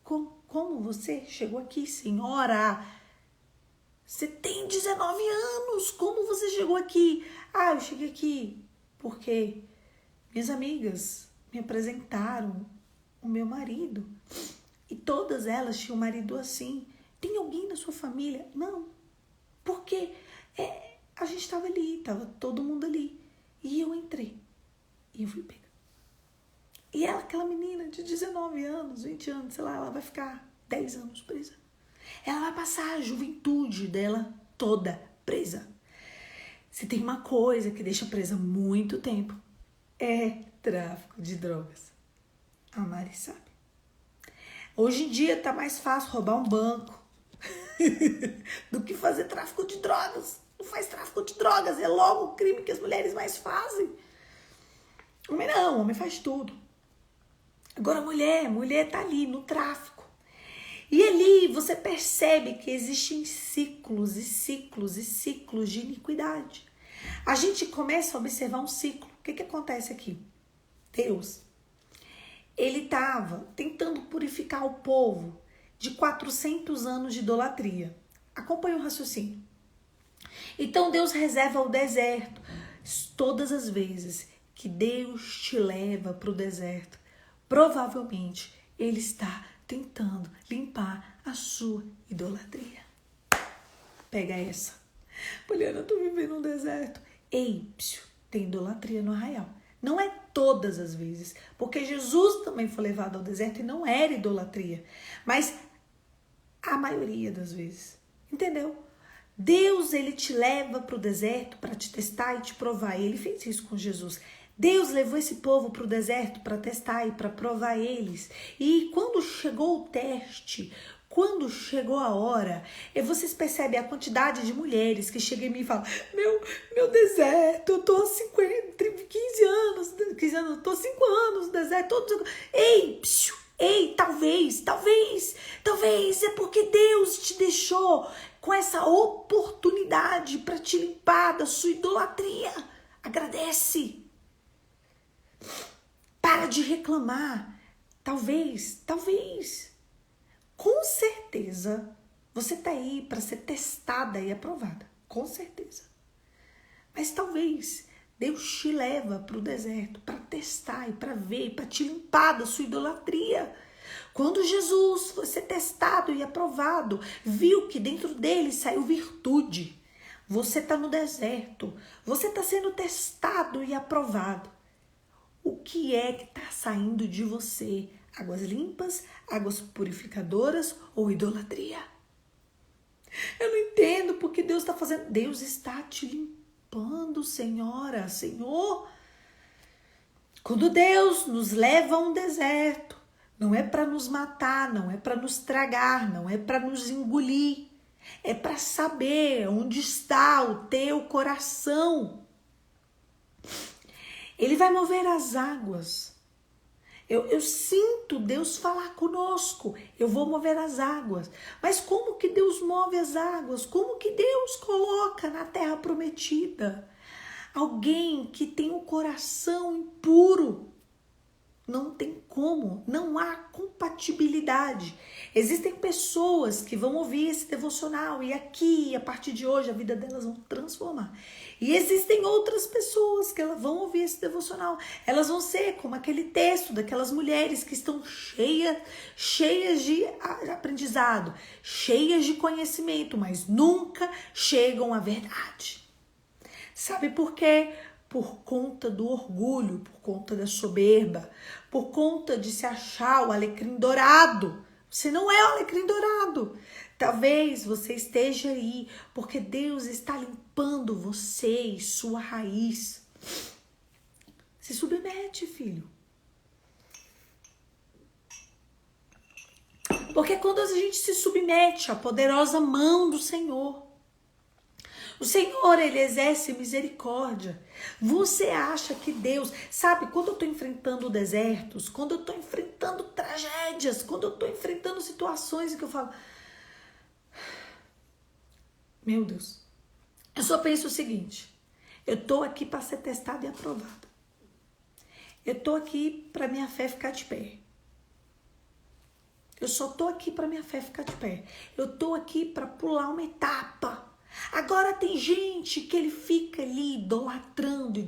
Como você chegou aqui, senhora? Você tem 19 anos, como você chegou aqui? Ah, eu cheguei aqui porque minhas amigas me apresentaram o meu marido. E todas elas tinham um marido assim. Tem alguém na sua família? Não. Porque a gente estava ali, estava todo mundo ali. E eu entrei. E eu fui pega. E ela, aquela menina de 19 anos, 20 anos, sei lá, ela vai ficar 10 anos presa. Ela vai passar a juventude dela toda presa. Se tem uma coisa que deixa presa muito tempo, é tráfico de drogas. A Mari sabe. Hoje em dia tá mais fácil roubar um banco do que fazer tráfico de drogas. Não faz tráfico de drogas, é logo o crime que as mulheres mais fazem. Homem não, homem faz tudo. Agora mulher tá ali no tráfico. E ali você percebe que existem ciclos e ciclos e ciclos de iniquidade. A gente começa a observar um ciclo. O que acontece aqui? Deus, ele estava tentando purificar o povo de 400 anos de idolatria. Acompanhe o raciocínio. Então Deus reserva o deserto. Todas as vezes que Deus te leva para o deserto, provavelmente Ele está tentando limpar a sua idolatria. Pega essa. Poliana, eu tô vivendo um deserto. Ei, tem idolatria no arraial. Não é todas as vezes, porque Jesus também foi levado ao deserto e não era idolatria, mas a maioria das vezes, entendeu? Deus, ele te leva para o deserto para te testar e te provar. Ele fez isso com Jesus. Deus levou esse povo para o deserto para testar e para provar eles. E quando chegou o teste, quando chegou a hora, vocês percebem a quantidade de mulheres que chegam em mim e falam: meu deserto, eu tô há 15 anos, eu tô 5 anos no deserto. Ei, talvez é porque Deus te deixou com essa oportunidade para te limpar da sua idolatria. Agradece. Para de reclamar. Talvez. Com certeza, você tá aí para ser testada e aprovada. Com certeza. Mas talvez Deus te leva para o deserto para testar e para ver, para te limpar da sua idolatria. Quando Jesus foi ser testado e aprovado, viu que dentro dele saiu virtude. Você está no deserto, você está sendo testado e aprovado. O que é que está saindo de você? Águas limpas, águas purificadoras ou idolatria? Eu não entendo porque Deus está fazendo. Deus está te limpando, Senhora, Senhor. Quando Deus nos leva a um deserto, não é para nos matar, não é para nos tragar, não é para nos engolir. É para saber onde está o teu coração. Ele vai mover as águas. Eu sinto Deus falar conosco. Eu vou mover as águas. Mas como que Deus move as águas? Como que Deus coloca na terra prometida alguém que tem um coração impuro? Não tem como, não há compatibilidade. Existem pessoas que vão ouvir esse devocional e aqui, a partir de hoje, a vida delas vão transformar. E existem outras pessoas que elas vão ouvir esse devocional. Elas vão ser como aquele texto daquelas mulheres que estão cheias de aprendizado, cheias de conhecimento, mas nunca chegam à verdade. Sabe por quê? Por conta do orgulho, por conta da soberba, por conta de se achar o alecrim dourado. Você não é o alecrim dourado. Talvez você esteja aí porque Deus está limpando você e sua raiz. Se submete, filho. Porque quando a gente se submete à poderosa mão do Senhor, o Senhor, ele exerce misericórdia. Você acha que Deus... Sabe, quando eu estou enfrentando desertos, quando eu estou enfrentando tragédias, quando eu estou enfrentando situações em que eu falo... Meu Deus, eu só penso o seguinte: eu estou aqui para ser testada e aprovada. Eu estou aqui para minha fé ficar de pé. Eu só estou aqui para minha fé ficar de pé. Eu estou aqui para pular uma etapa. Agora tem gente que ele fica ali idolatrando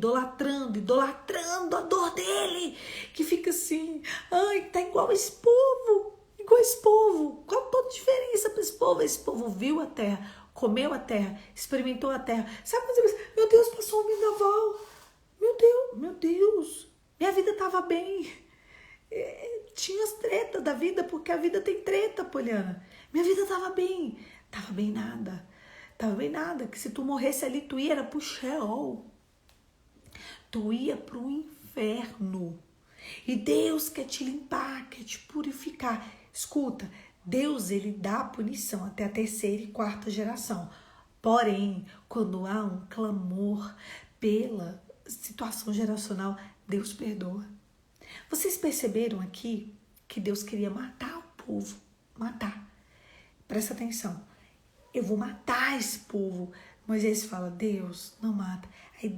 a dor dele, que fica assim: ai, tá igual esse povo. Qual a diferença para esse povo? Esse povo viu a terra, comeu a terra, experimentou a terra. Sabe quando você pensa: meu Deus, passou um vendaval. Meu Deus, minha vida estava bem. Tinha as tretas da vida, porque a vida tem treta, Poliana. Minha vida estava bem nada. Tava bem nada, que se tu morresse ali, tu ia pro Sheol. Tu ia pro inferno. E Deus quer te limpar, quer te purificar. Escuta, Deus, ele dá punição até a terceira e quarta geração. Porém, quando há um clamor pela situação geracional, Deus perdoa. Vocês perceberam aqui que Deus queria matar o povo? Matar. Presta atenção. Eu vou matar esse povo. Moisés fala, Deus, não mata. Aí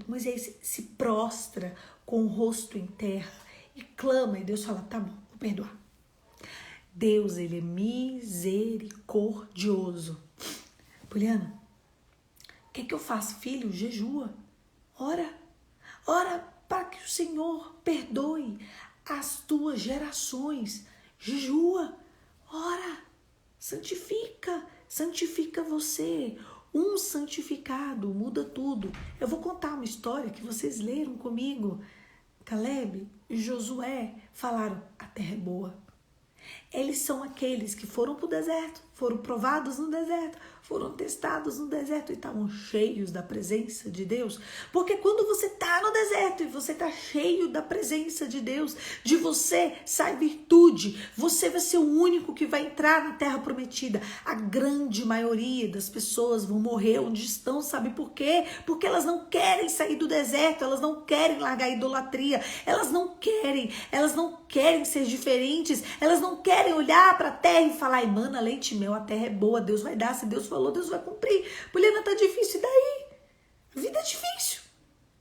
Moisés se prostra com o rosto em terra e clama. E Deus fala, tá bom, vou perdoar. Deus, ele é misericordioso. Poliana, o que é que eu faço? Filho, jejua. Ora para que o Senhor perdoe as tuas gerações. Jejua, ora, santifica você. Um santificado muda tudo. Eu vou contar uma história que vocês leram comigo. Caleb e Josué falaram, a terra é boa. Eles são aqueles que foram para o deserto, foram provados no deserto, foram testados no deserto e estavam cheios da presença de Deus. Porque quando você está no deserto e você está cheio da presença de Deus, de você sai virtude. Você vai ser o único que vai entrar na terra prometida. A grande maioria das pessoas vão morrer onde estão, sabe por quê? Porque elas não querem sair do deserto, elas não querem largar a idolatria, elas não querem ser diferentes, elas não querem olhar para a terra e falar, emana leite e mel, a terra é boa, Deus vai dar, se Deus falou, Deus vai cumprir. Poliana, tá difícil, e daí? Vida é difícil.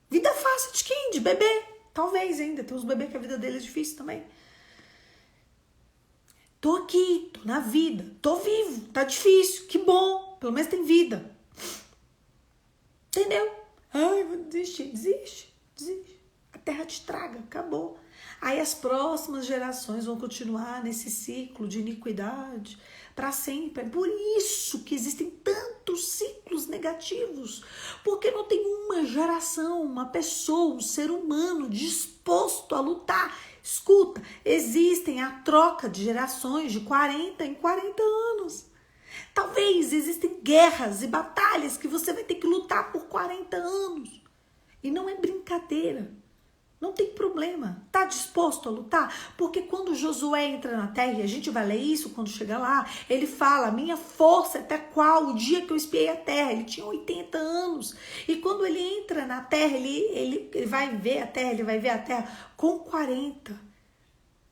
Vida fácil de quem? De bebê. Talvez ainda, tem uns bebês que a vida deles é difícil também. Tô aqui, tô na vida, tô vivo, tá difícil, que bom, pelo menos tem vida. Entendeu? Ai, vou desistir, desiste. A terra te traga, acabou. Aí as próximas gerações vão continuar nesse ciclo de iniquidade para sempre. É por isso que existem tantos ciclos negativos. Porque não tem uma geração, uma pessoa, um ser humano disposto a lutar. Escuta, existem a troca de gerações de 40 em 40 anos. Talvez existem guerras e batalhas que você vai ter que lutar por 40 anos. E não é brincadeira. Não tem problema. Tá disposto a lutar? Porque quando Josué entra na terra, e a gente vai ler isso quando chegar lá, ele fala, minha força é até qual? O dia que eu espiei a terra. Ele tinha 80 anos. E quando ele entra na terra, ele vai ver a terra, ele vai ver a terra com 40.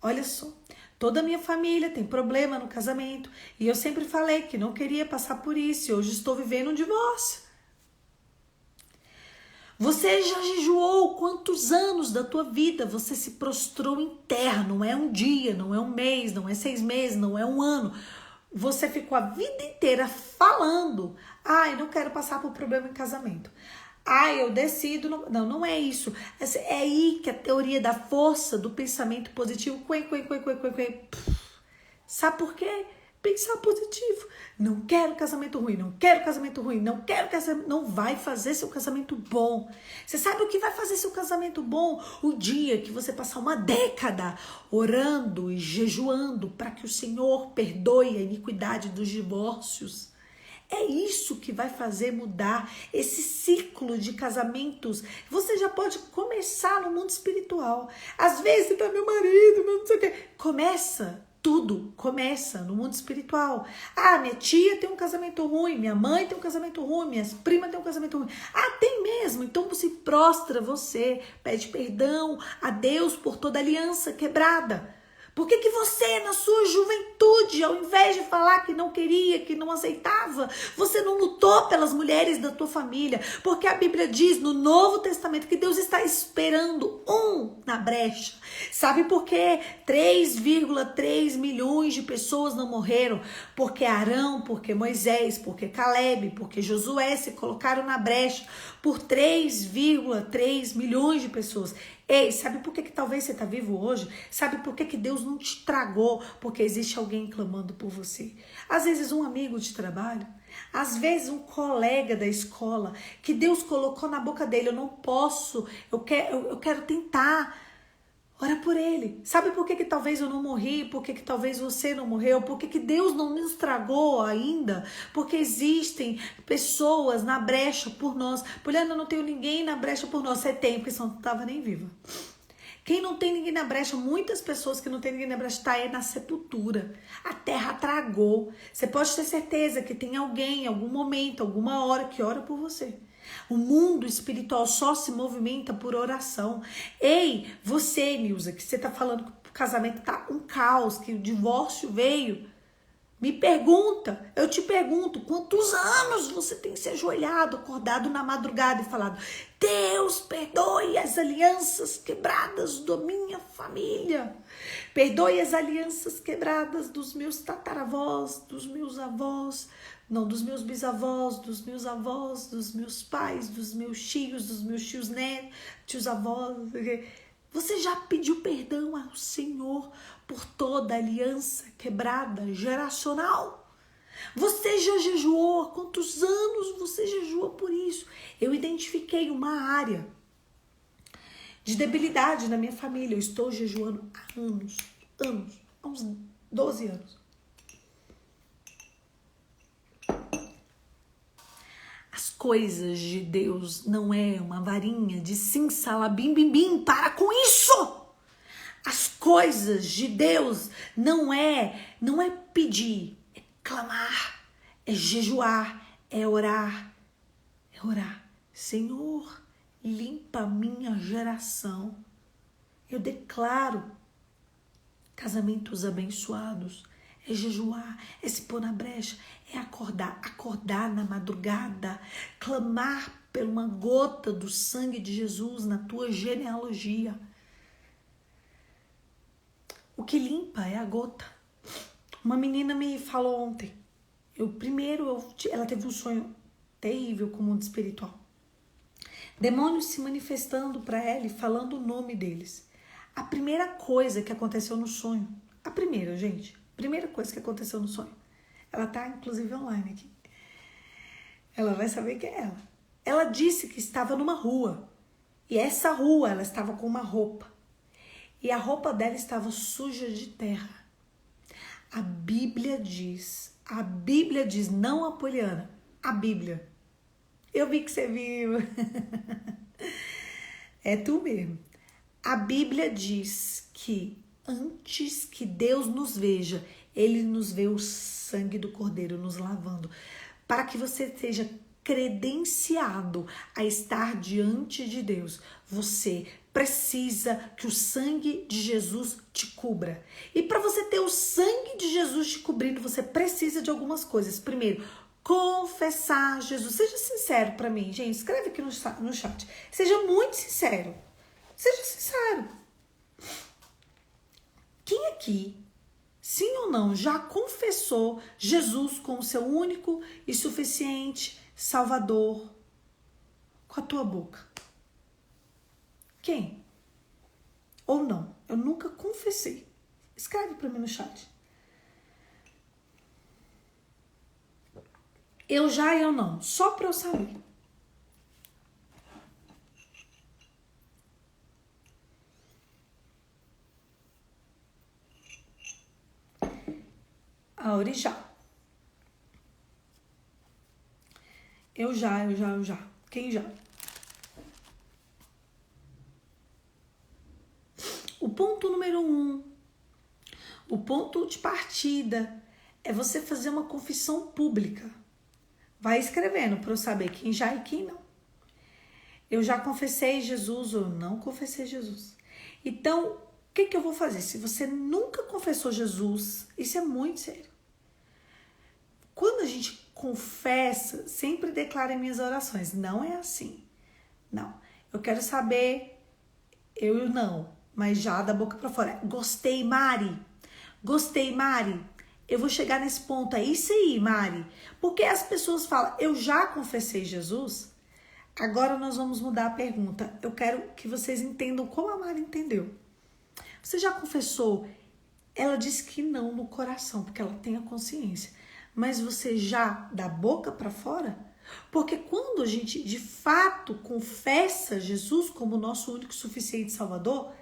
Olha só. Toda a minha família tem problema no casamento. E eu sempre falei que não queria passar por isso. E hoje estou vivendo um divórcio. Você já jejuou quantos anos da tua vida você se prostrou em terra? Não é um dia, não é um mês, não é 6 meses, não é um ano. Você ficou a vida inteira falando, eu não quero passar por problema em casamento. Eu decido, não é isso. É aí que a teoria da força do pensamento positivo, sabe por quê? Pensar positivo. Não quero casamento ruim, não quero casamento ruim, não quero casamento... Não vai fazer seu casamento bom. Você sabe o que vai fazer seu casamento bom? O dia que você passar uma década orando e jejuando para que o Senhor perdoe a iniquidade dos divórcios. É isso que vai fazer mudar esse ciclo de casamentos. Você já pode começar no mundo espiritual. Às vezes você tá, meu marido, meu não sei o quê. Tudo começa no mundo espiritual. Minha tia tem um casamento ruim, minha mãe tem um casamento ruim, minhas primas têm um casamento ruim. Tem mesmo. Então se prostra você, pede perdão a Deus por toda aliança quebrada. Por que você, na sua juventude, ao invés de falar que não queria, que não aceitava, você não lutou pelas mulheres da tua família? Porque a Bíblia diz no Novo Testamento que Deus está esperando um na brecha. Sabe por quê? 3,3 milhões de pessoas não morreram. Porque Arão, porque Moisés, porque Caleb, porque Josué se colocaram na brecha por 3,3 milhões de pessoas. Ei, sabe por que talvez você está vivo hoje? Sabe por que Deus não te tragou? Porque existe alguém clamando por você. Às vezes um amigo de trabalho, às vezes um colega da escola, que Deus colocou na boca dele, eu não posso, eu quero tentar. Ora por ele. Sabe por que talvez eu não morri? Por que talvez você não morreu? Por que Deus não nos tragou ainda? Porque existem pessoas na brecha por nós. Poliana, eu não tenho ninguém na brecha por nós. Você tem, porque senão não estava nem viva. Quem não tem ninguém na brecha, muitas pessoas que não tem ninguém na brecha, está aí na sepultura. A terra tragou. Você pode ter certeza que tem alguém, em algum momento, alguma hora, que ora por você. O mundo espiritual só se movimenta por oração. Ei, você, Nilza, que você tá falando que o casamento tá um caos, que o divórcio veio. Me pergunta, eu te pergunto, quantos anos você tem se ajoelhado, acordado na madrugada e falado: Deus, perdoe as alianças quebradas da minha família. Perdoe as alianças quebradas dos meus tataravós, dos meus avós, não, dos meus bisavós, dos meus avós, dos meus pais, dos meus tios netos, tios avós. Você já pediu perdão ao Senhor por toda a aliança quebrada geracional? Você já jejuou? Há quantos anos você jejuou por isso? Eu identifiquei uma área de debilidade na minha família. Eu estou jejuando há anos, há uns 12 anos. As coisas de Deus não é uma varinha de simsalabim bim bim. Para com isso! As coisas de Deus não é pedir, é clamar, é jejuar, é orar. É orar. Senhor, limpa a minha geração. Eu declaro casamentos abençoados. É jejuar, é se pôr na brecha, é acordar na madrugada, clamar por uma gota do sangue de Jesus na tua genealogia. O que limpa é a gota. Uma menina me falou ontem. Ela teve um sonho terrível com o mundo espiritual. Demônios se manifestando para ela e falando o nome deles. A primeira coisa que aconteceu no sonho, primeira coisa que aconteceu no sonho, ela tá inclusive online aqui. Ela vai saber quem é ela. Ela disse que estava numa rua. E essa rua, ela estava com uma roupa. E a roupa dela estava suja de terra. A Bíblia diz, não a Poliana, a Bíblia. Eu vi que você viu. É tu mesmo. A Bíblia diz que antes que Deus nos veja, Ele nos vê o sangue do Cordeiro nos lavando. Para que você seja credenciado a estar diante de Deus, você precisa que o sangue de Jesus te cubra. E para você ter o sangue de Jesus te cobrindo, você precisa de algumas coisas. Primeiro, confessar Jesus. Seja sincero para mim, gente. Escreve aqui no chat. Seja muito sincero. Seja sincero. Quem aqui, sim ou não, já confessou Jesus como seu único e suficiente Salvador com a tua boca? Quem? Ou não? Eu nunca confessei. Escreve para mim no chat. Eu já e eu não. Só para eu saber. A Auri já. Eu já. Quem já? O ponto número 1, o ponto de partida é você fazer uma confissão pública. Vai escrevendo para eu saber quem já e quem não. Eu já confessei Jesus ou não confessei Jesus. Então, o que eu vou fazer? Se você nunca confessou Jesus, isso é muito sério. Quando a gente confessa, sempre declara em minhas orações. Não é assim. Não. Eu quero saber, eu não, mas já da boca para fora. Gostei, Mari. Gostei, Mari. Eu vou chegar nesse ponto. É isso aí, Mari. Porque as pessoas falam, eu já confessei Jesus. Agora nós vamos mudar a pergunta. Eu quero que vocês entendam como a Mari entendeu. Você já confessou? Ela disse que não no coração, porque ela tem a consciência. Mas você já da boca para fora? Porque quando a gente de fato confessa Jesus como nosso único e suficiente Salvador,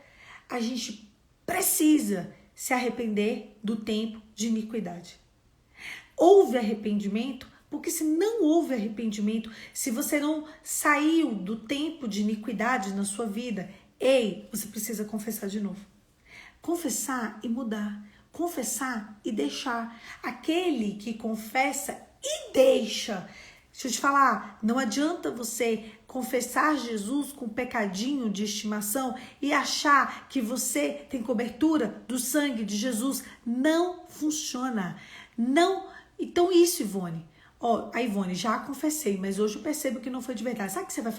a gente precisa se arrepender do tempo de iniquidade. Houve arrependimento, porque se não houve arrependimento, se você não saiu do tempo de iniquidade na sua vida, você precisa confessar de novo. Confessar e mudar. Confessar e deixar. Aquele que confessa e deixa. Deixa eu te falar, não adianta você confessar Jesus com pecadinho de estimação e achar que você tem cobertura do sangue de Jesus. Não funciona. Não. Então isso, Ivone. A Ivone, já confessei, mas hoje eu percebo que não foi de verdade. Sabe o que você vai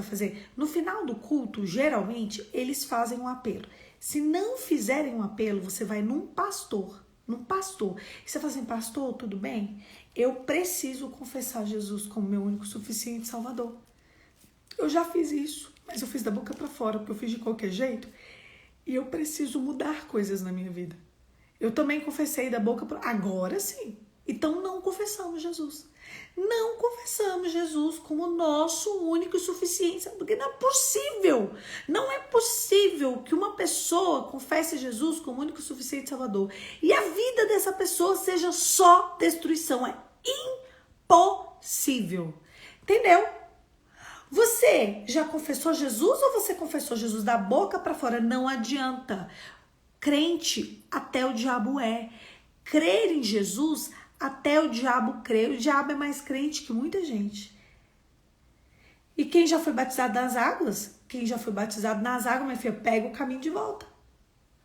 fazer? No final do culto, geralmente, eles fazem um apelo. Se não fizerem um apelo, você vai num pastor. E você fala assim, pastor, tudo bem? Eu preciso confessar Jesus como meu único suficiente Salvador. Eu já fiz isso, mas eu fiz da boca para fora, porque eu fiz de qualquer jeito. E eu preciso mudar coisas na minha vida. Eu também confessei da boca para... Agora sim. Então não confessamos Jesus. Não confessamos Jesus como nosso único e suficiente, porque não é possível. Não é possível que uma pessoa confesse Jesus como único e suficiente Salvador e a vida dessa pessoa seja só destruição. É impossível. Entendeu? Você já confessou Jesus ou você confessou Jesus da boca para fora? Não adianta. Crente, até o diabo é. Crer em Jesus, até o diabo crê. O diabo é mais crente que muita gente. E quem já foi batizado nas águas? Quem já foi batizado nas águas, minha filha, pega o caminho de volta.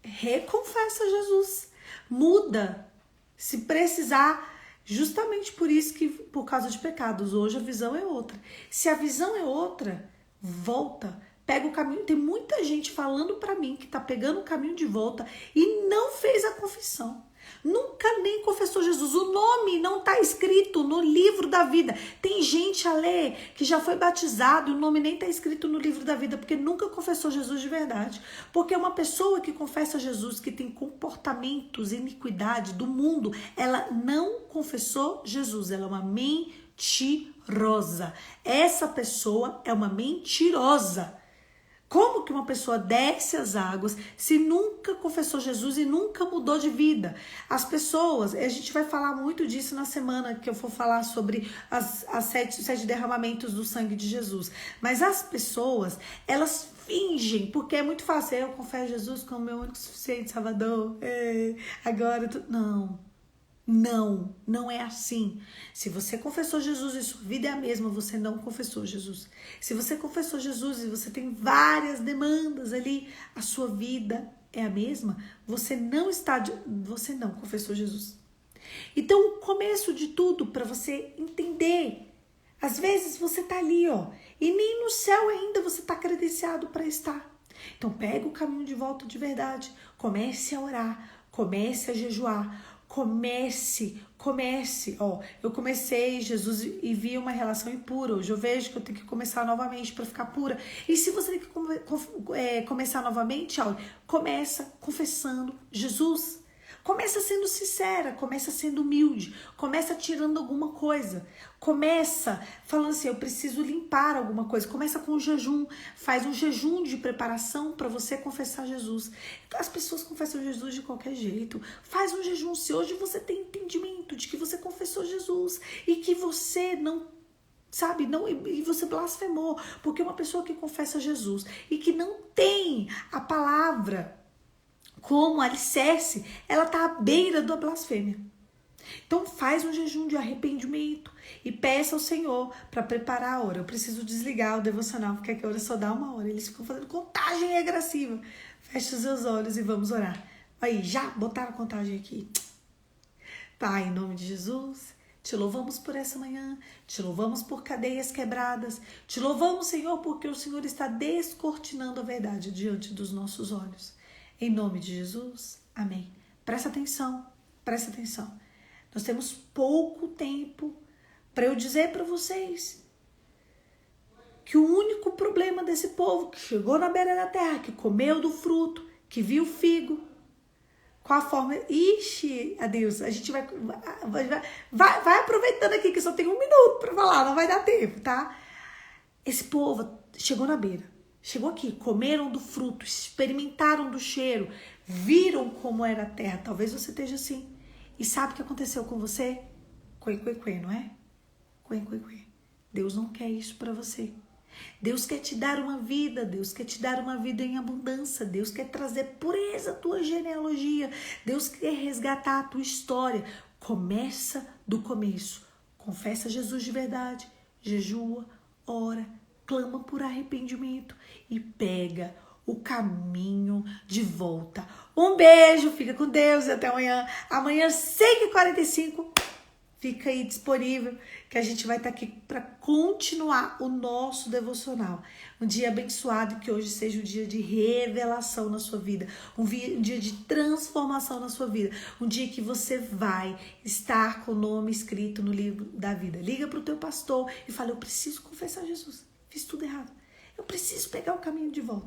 Reconfessa Jesus. Muda. Se precisar, justamente por isso que, por causa de pecados, hoje a visão é outra. Se a visão é outra, volta. Pega o caminho. Tem muita gente falando pra mim que tá pegando o caminho de volta e não fez a confissão. Nunca nem confessou Jesus. O nome não está escrito no livro da vida. Tem gente a ler que já foi batizado e o nome nem está escrito no livro da vida porque nunca confessou Jesus de verdade. Porque uma pessoa que confessa Jesus, que tem comportamentos, iniquidade do mundo, ela não confessou Jesus. Ela é uma mentirosa. Essa pessoa é uma mentirosa. Como que uma pessoa desce as águas se nunca confessou Jesus e nunca mudou de vida? As pessoas, a gente vai falar muito disso na semana que eu for falar sobre os 7 derramamentos do sangue de Jesus. Mas as pessoas, elas fingem, porque é muito fácil. Eu confesso Jesus como meu único suficiente Salvador. Agora, não é assim. Se você confessou Jesus e sua vida é a mesma, você não confessou Jesus. Se você confessou Jesus e você tem várias demandas ali, a sua vida é a mesma, você não confessou Jesus. Então, o começo de tudo para você entender, às vezes você tá ali, e nem no céu ainda você tá credenciado para estar. Então, pega o caminho de volta de verdade, comece a orar, comece a jejuar, Comece. Eu comecei, Jesus, e vi uma relação impura. Hoje eu vejo que eu tenho que começar novamente para ficar pura. E se você tem que começar novamente, começa confessando Jesus. Começa sendo sincera, começa sendo humilde, começa tirando alguma coisa, começa falando assim, eu preciso limpar alguma coisa, começa com o jejum, faz um jejum de preparação para você confessar Jesus. As pessoas confessam Jesus de qualquer jeito, faz um jejum, se hoje você tem entendimento de que você confessou Jesus e que você e você blasfemou, porque uma pessoa que confessa Jesus e que não tem a palavra como alicerce, ela está à beira da blasfêmia. Então faz um jejum de arrependimento e peça ao Senhor para preparar a hora. Eu preciso desligar o devocional, porque a hora só dá 1 hora. Eles ficam fazendo contagem regressiva. Feche os seus olhos e vamos orar. Aí, já botaram a contagem aqui. Pai, em nome de Jesus, te louvamos por essa manhã, te louvamos por cadeias quebradas, te louvamos, Senhor, porque o Senhor está descortinando a verdade diante dos nossos olhos. Em nome de Jesus, amém. Presta atenção. Nós temos pouco tempo para eu dizer para vocês que o único problema desse povo que chegou na beira da terra, que comeu do fruto, que viu o figo, qual a forma... Ixi, adeus, a gente vai aproveitando aqui que só tem 1 minuto para falar, não vai dar tempo, tá? Esse povo chegou na beira. Chegou aqui, comeram do fruto, experimentaram do cheiro, viram como era a terra. Talvez você esteja assim. E sabe o que aconteceu com você? Quen, não é? Quen. Deus não quer isso para você. Deus quer te dar uma vida, Deus quer te dar uma vida em abundância, Deus quer trazer pureza à tua genealogia, Deus quer resgatar a tua história. Começa do começo. Confessa Jesus de verdade, jejua, ora, clama por arrependimento e pega o caminho de volta. Um beijo, fica com Deus e até amanhã. Amanhã, 5h45, fica aí disponível que a gente vai estar aqui para continuar o nosso devocional. Um dia abençoado, que hoje seja um dia de revelação na sua vida, um dia de transformação na sua vida, um dia que você vai estar com o nome escrito no livro da vida. Liga para o teu pastor e fala: eu preciso confessar Jesus, fiz tudo errado, eu preciso pegar o caminho de volta.